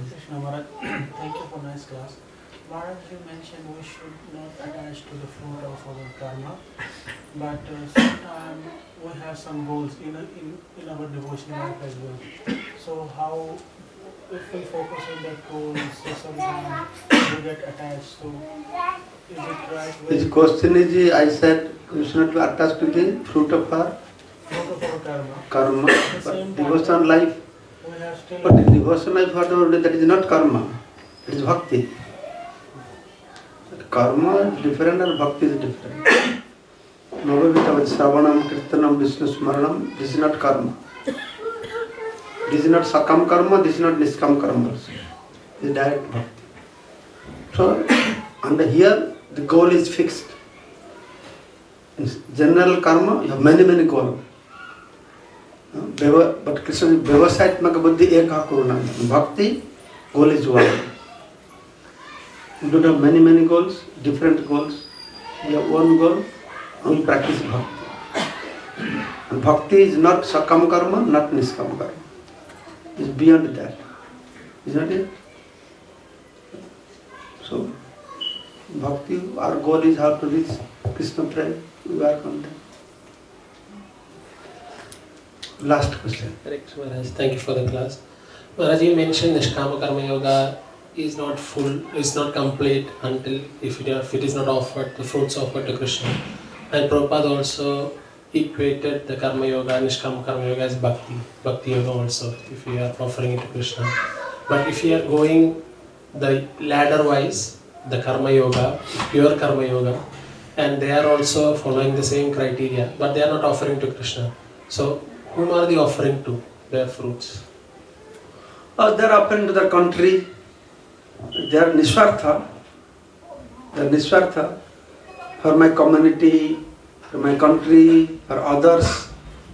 Krishna Maharaj, thank you for nice class. Maharaj, you mentioned we should not attach to the fruit of our karma, but sometimes we have some goals in our devotional life as well. So how, if we focus on that goal, so sometimes we get attached to, is it right? His question is, I said, we should not be attached to the fruit of our karma. But devotional life, but the devotional life, whatever, that is not karma, it is bhakti. Karma is different and bhakti is different. Nobhavita Shravanam, Kirtanam, Vishnu Smaranam, this is not karma. This is not sakam karma, this is not niskam karma also. This is direct bhakti. So, and here the goal is fixed. In general karma, you have many goals. But Krishna is Vyavasayatmaka buddhi eka kuruna. Bhakti, goal is one. You don't have many goals, different goals. You have one goal, only practice bhakti. And bhakti is not sakam karma, not niskam karma. It's beyond that. Isn't it? So, bhakti, our goal is how to reach Krishna prem. We work on that. Last question. Correct, Maharaj. Thank you for the class. Maharaj, you mentioned Nishkama Karma Yoga is not full, is not complete until if it is not offered, the fruits offered to Krishna. And Prabhupada also equated the Karma Yoga, Nishkama Karma Yoga as Bhakti Yoga also, if we are offering it to Krishna. But if we are going the ladder wise, the Karma Yoga, pure Karma Yoga, and they are also following the same criteria, but they are not offering to Krishna. So, whom are they offering to their fruits? They are offering to the country. They are Niswartha. They are Niswartha for my community, for my country, for others.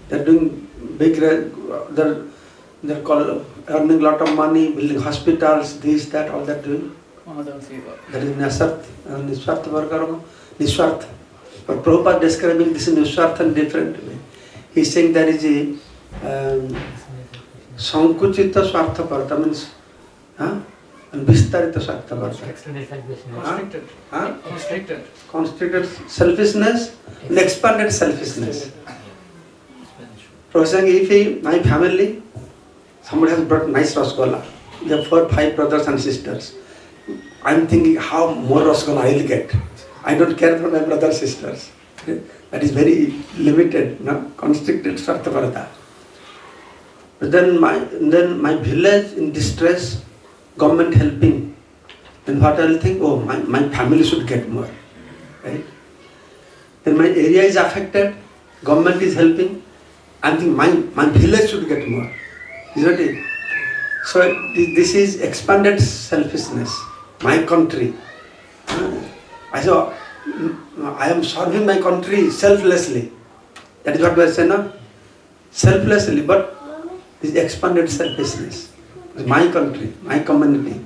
They are doing big, they are called earning a lot of money, building hospitals, this, that, all that doing. That is Niswartha Varkarma. Niswartha. But Prabhupada describing this Niswartha in different way. He is saying there is a Sankuchita Swarthaparta means and Vistarita Swarthaparta. Constricted selfishness and expanded selfishness. For saying if my family, somebody has brought nice Rasgola, we have 4-5 brothers and sisters. I am thinking how more Rasgola I will get. I don't care for my brothers and sisters. That is very limited, constricted Swarthaparta. But then my village in distress, government helping. Then what I will think, oh, my family should get more. Right? Then my area is affected, government is helping. I think my village should get more. Isn't it? So this is expanded selfishness. My country. I am serving my country selflessly. That is what we are saying now. Selflessly, but this expanded selfishness. It's my country, my community.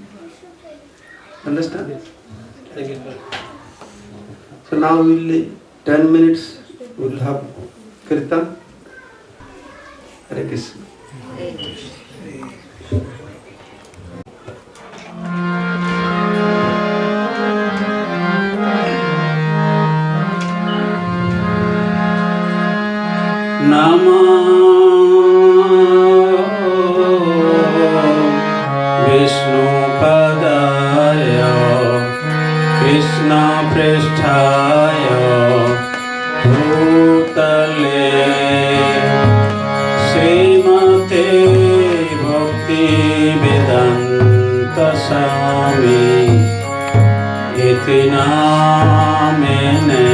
Understand? Thank you. So now we will 10 minutes we will have Kirtan. Hare Krishna. Namo Vishnu Padaya Krishna Pristhaya Bhutale Srimate Bhakti Vedanta Swami Iti Namene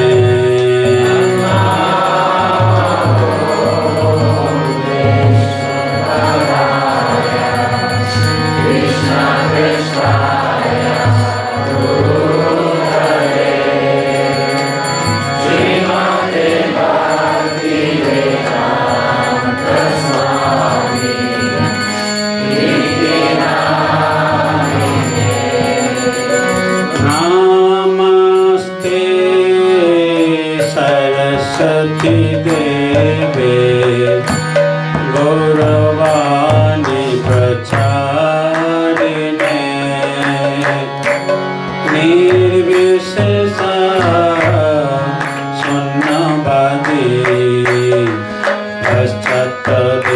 Jayapataka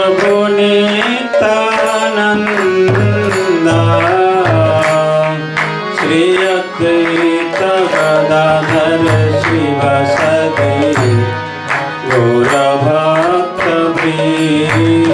Prabhu Nityananda Shri Advaita Gadadhar Shivasadi Gaura Bhakta Vrinda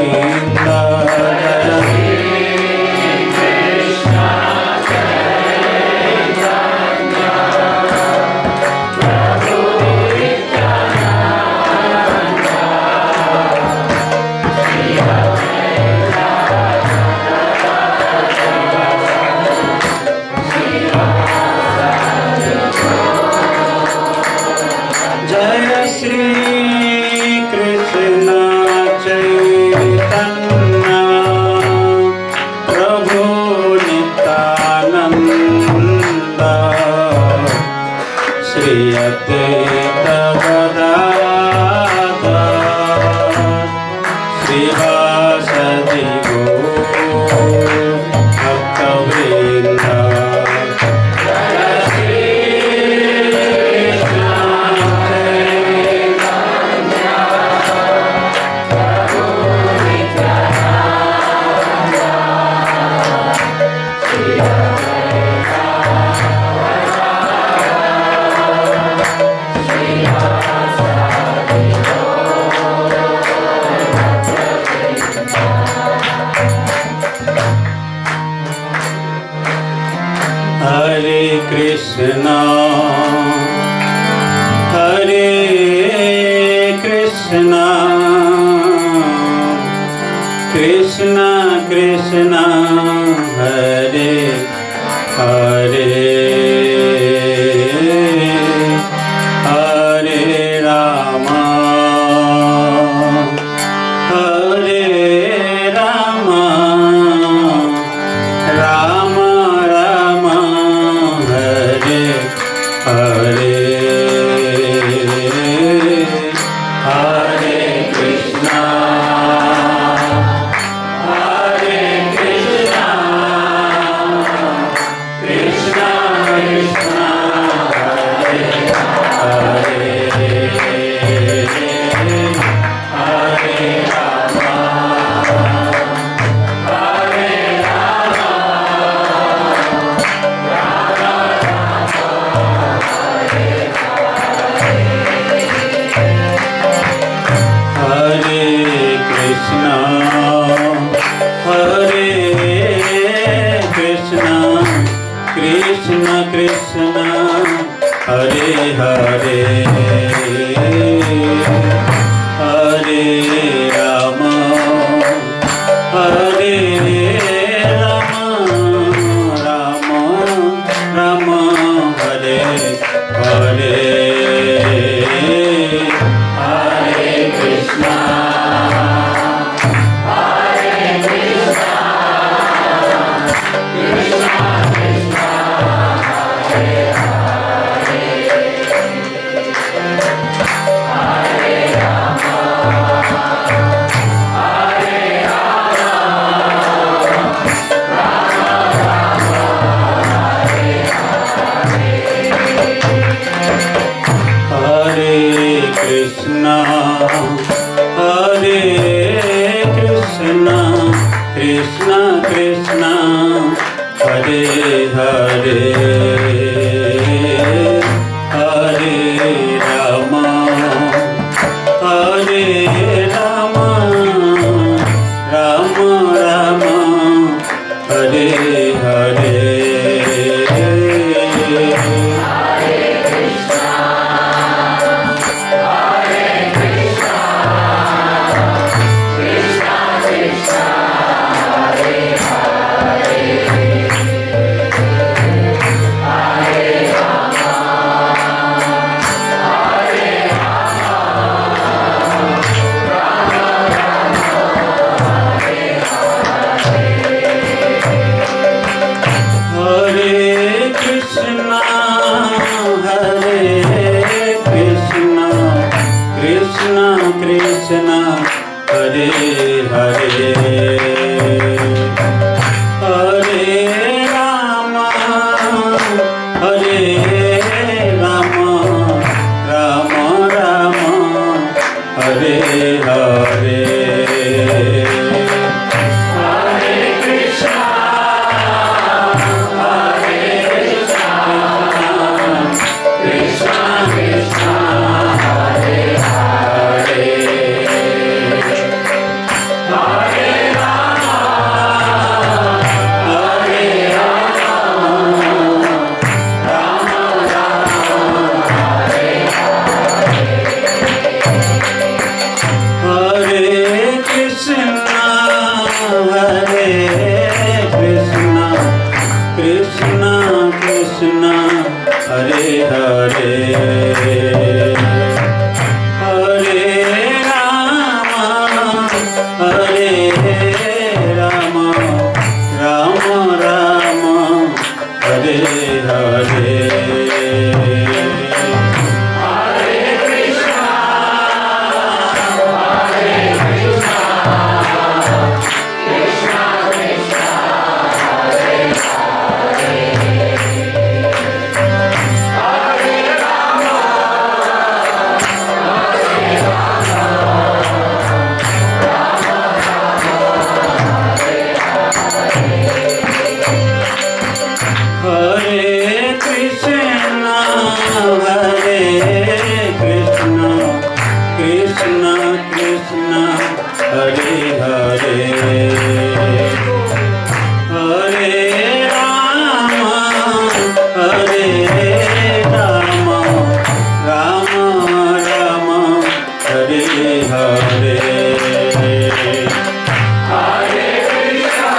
Krishna Hare Krishna Krishna Krishna Hare Hare Hare Rama Hare Rama Rama Rama Hare Hare Hare Krishna Hare Krishna Krishna Krishna Hare Hare Hare Rama Hare Rama Hare Krishna Hare Krishna Krishna Krishna Hare Hare Hare Rama Hare Rama Rama Rama Hare Hare Hare Krishna Hare Krishna Krishna Krishna Hare Hare Hare Rama Hare Rama Rama Rama Hare Hare Krishna Hare Krishna Krishna Krishna Hare Hare Hare Rama Hare Rama Rama Rama Hare Hare Krishna Hare Hare Hare Rama Hare Rama Rama Rama Hare Hare Krishna, Hare Krishna, Krishna Krishna, Hare Hare, Hare Rama, Hare Rama, Rama Rama, Hare Hare. Krishna Krishna, Hare Hare, Hare Rama, Hare Rama, Rama Rama, Hare Hare, Hare Krishna,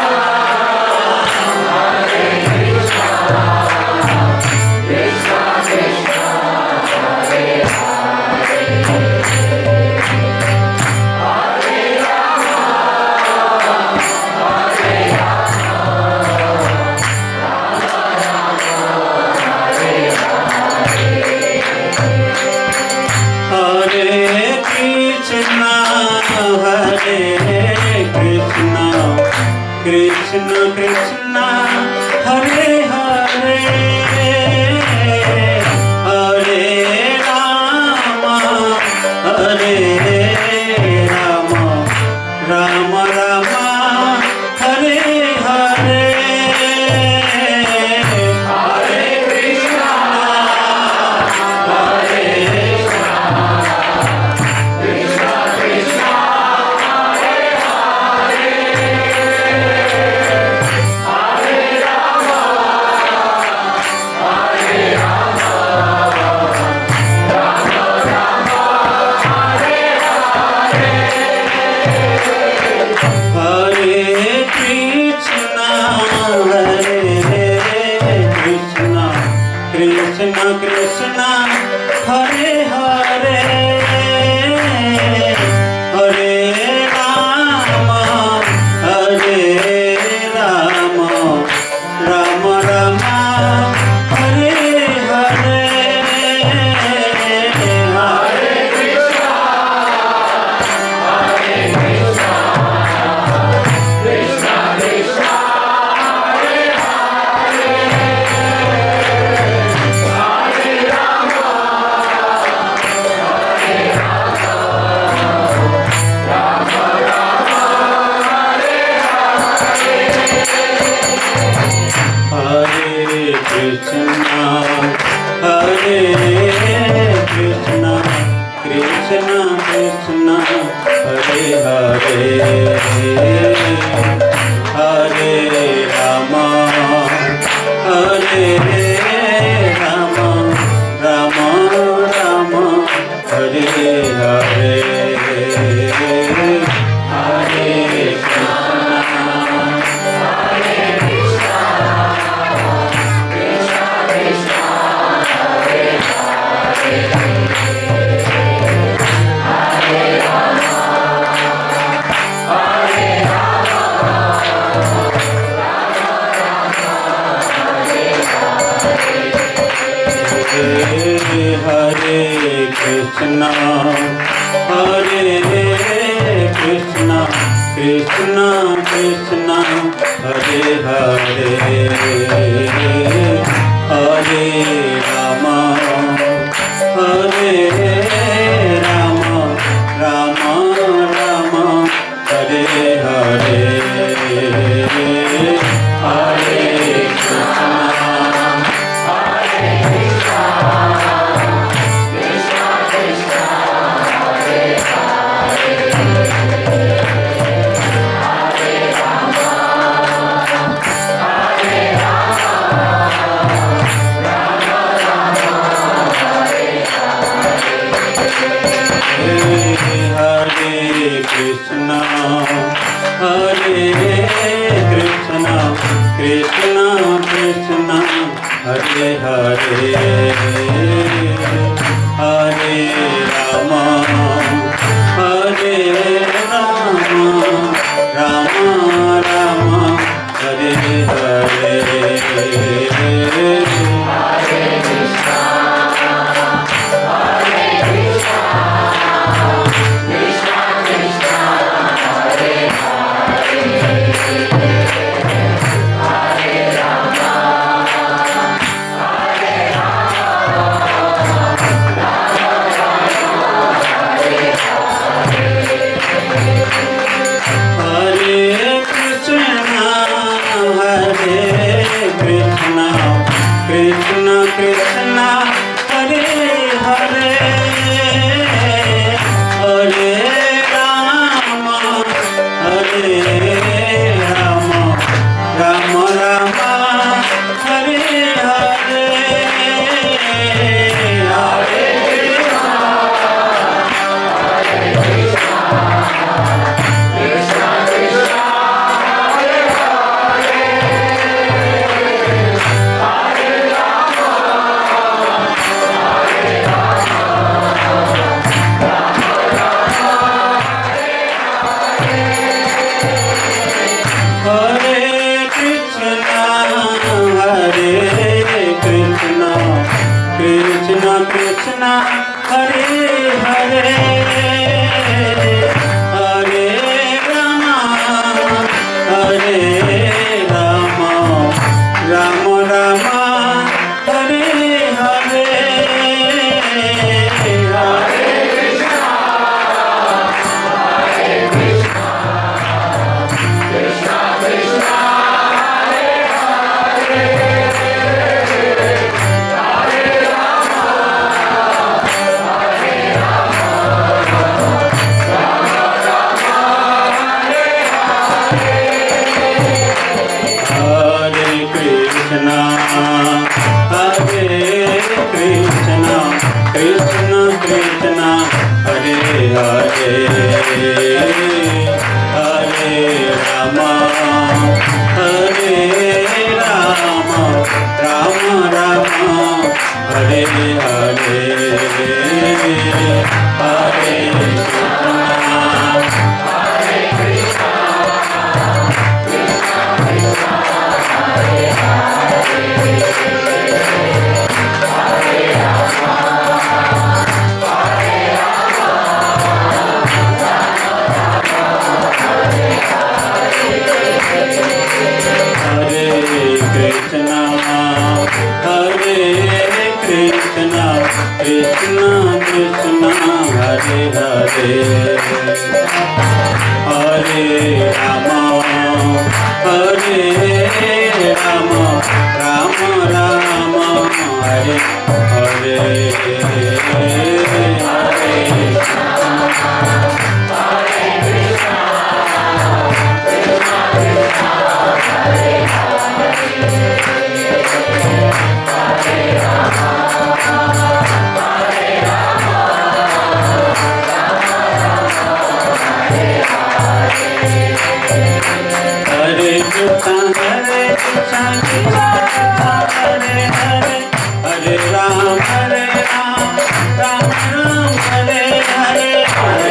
Hare Krishna, Krishna Krishna, Hare Hare, Hare Rama, Hare Rama, Rama Rama, Hare Hare, Hare Krishna, Hare Krishna, Krishna Krishna, Hare Hare. Krishna, Hare Krishna, Krishna Krishna, Hare Hare, Hare Rama, Hare Rama, Rama Rama, Hare Hare, Hare Krishna. Hare Krishna, Hare Krishna, Krishna Krishna, Hare Hare, Hare Rama, Hare Rama, Rama Rama, Hare Hare, Hare Krishna. Krishna, Hare Krishna, Krishna Krishna, Hare Hare, Hare Rama, Hare Rama, Rama Rama, Hare Hare, Hare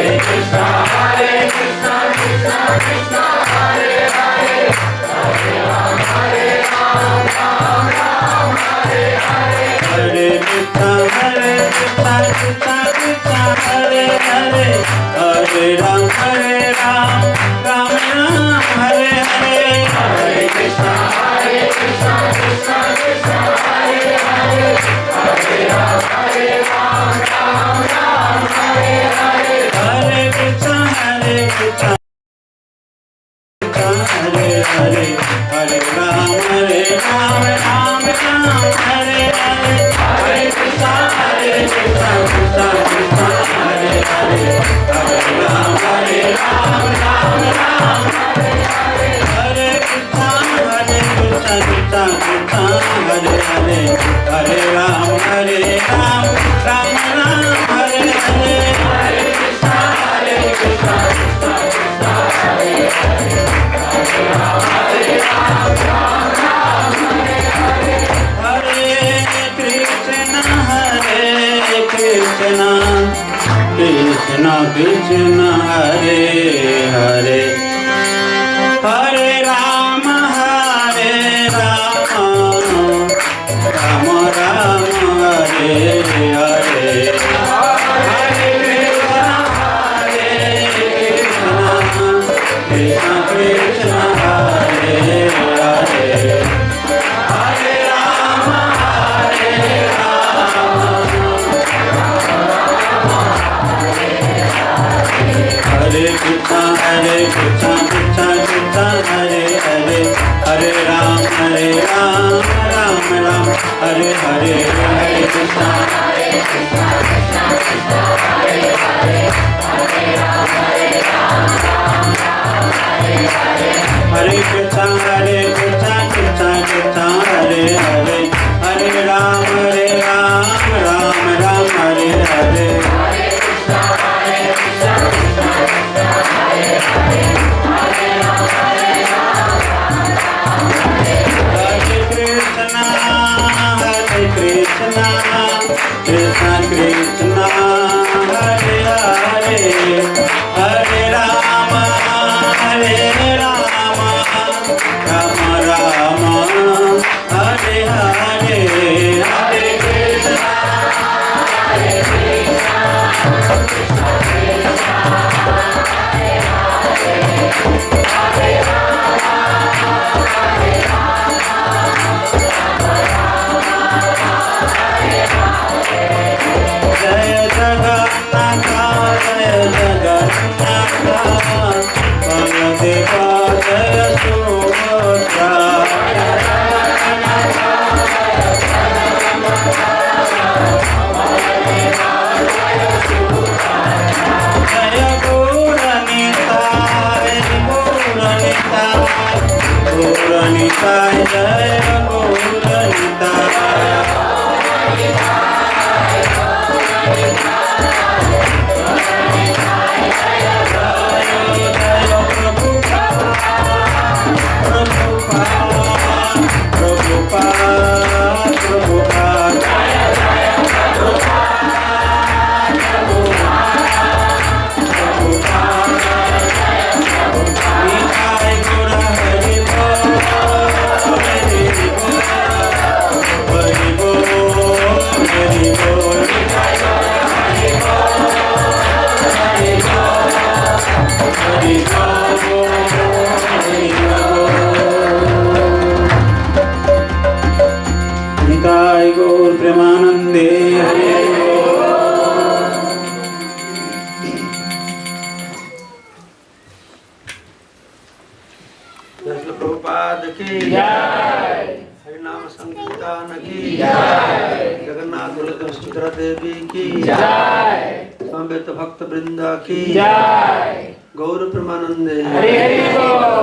Krishna, Hare Krishna, Krishna Krishna, Hare Hare, Hare Rama, Hare Hare Krishna Krishna Hare Hare Hare Rama Hare Rama Rama Rama Hare Hare Hare Krishna Krishna Krishna Hare Hare Hare Rama Hare Rama Hare Krishna Krishna Krishna Hare Hare Hare Ram Ram Ram Hare Hare Hare Krishna Krishna Krishna Hare Hare Hare Ram Ram Hare Hare Hare Krishna Krishna Krishna Hare Hare Hare Ram Ram Ram Hare Hare Krishna Krishna Hare Hare Hare Rama Rama Rama Hare Hare Hare Krishna Krishna Krishna Hare Hare Hare Rama Jaya Jagannath Jaya Jagannath Baladeva Jaya Subhadra Jaya Jagannath Jaya Jaya Gauranitai Gauranitai Jaya Gauranitai Premanande Prabhupada ki Jai Harinam Sankirtan ki Jai Jagannath Baladev Subhadra Devi ki Jai Samveta Bhakta Vrinda ki Jai Gaur Premanande Hari Hari Bol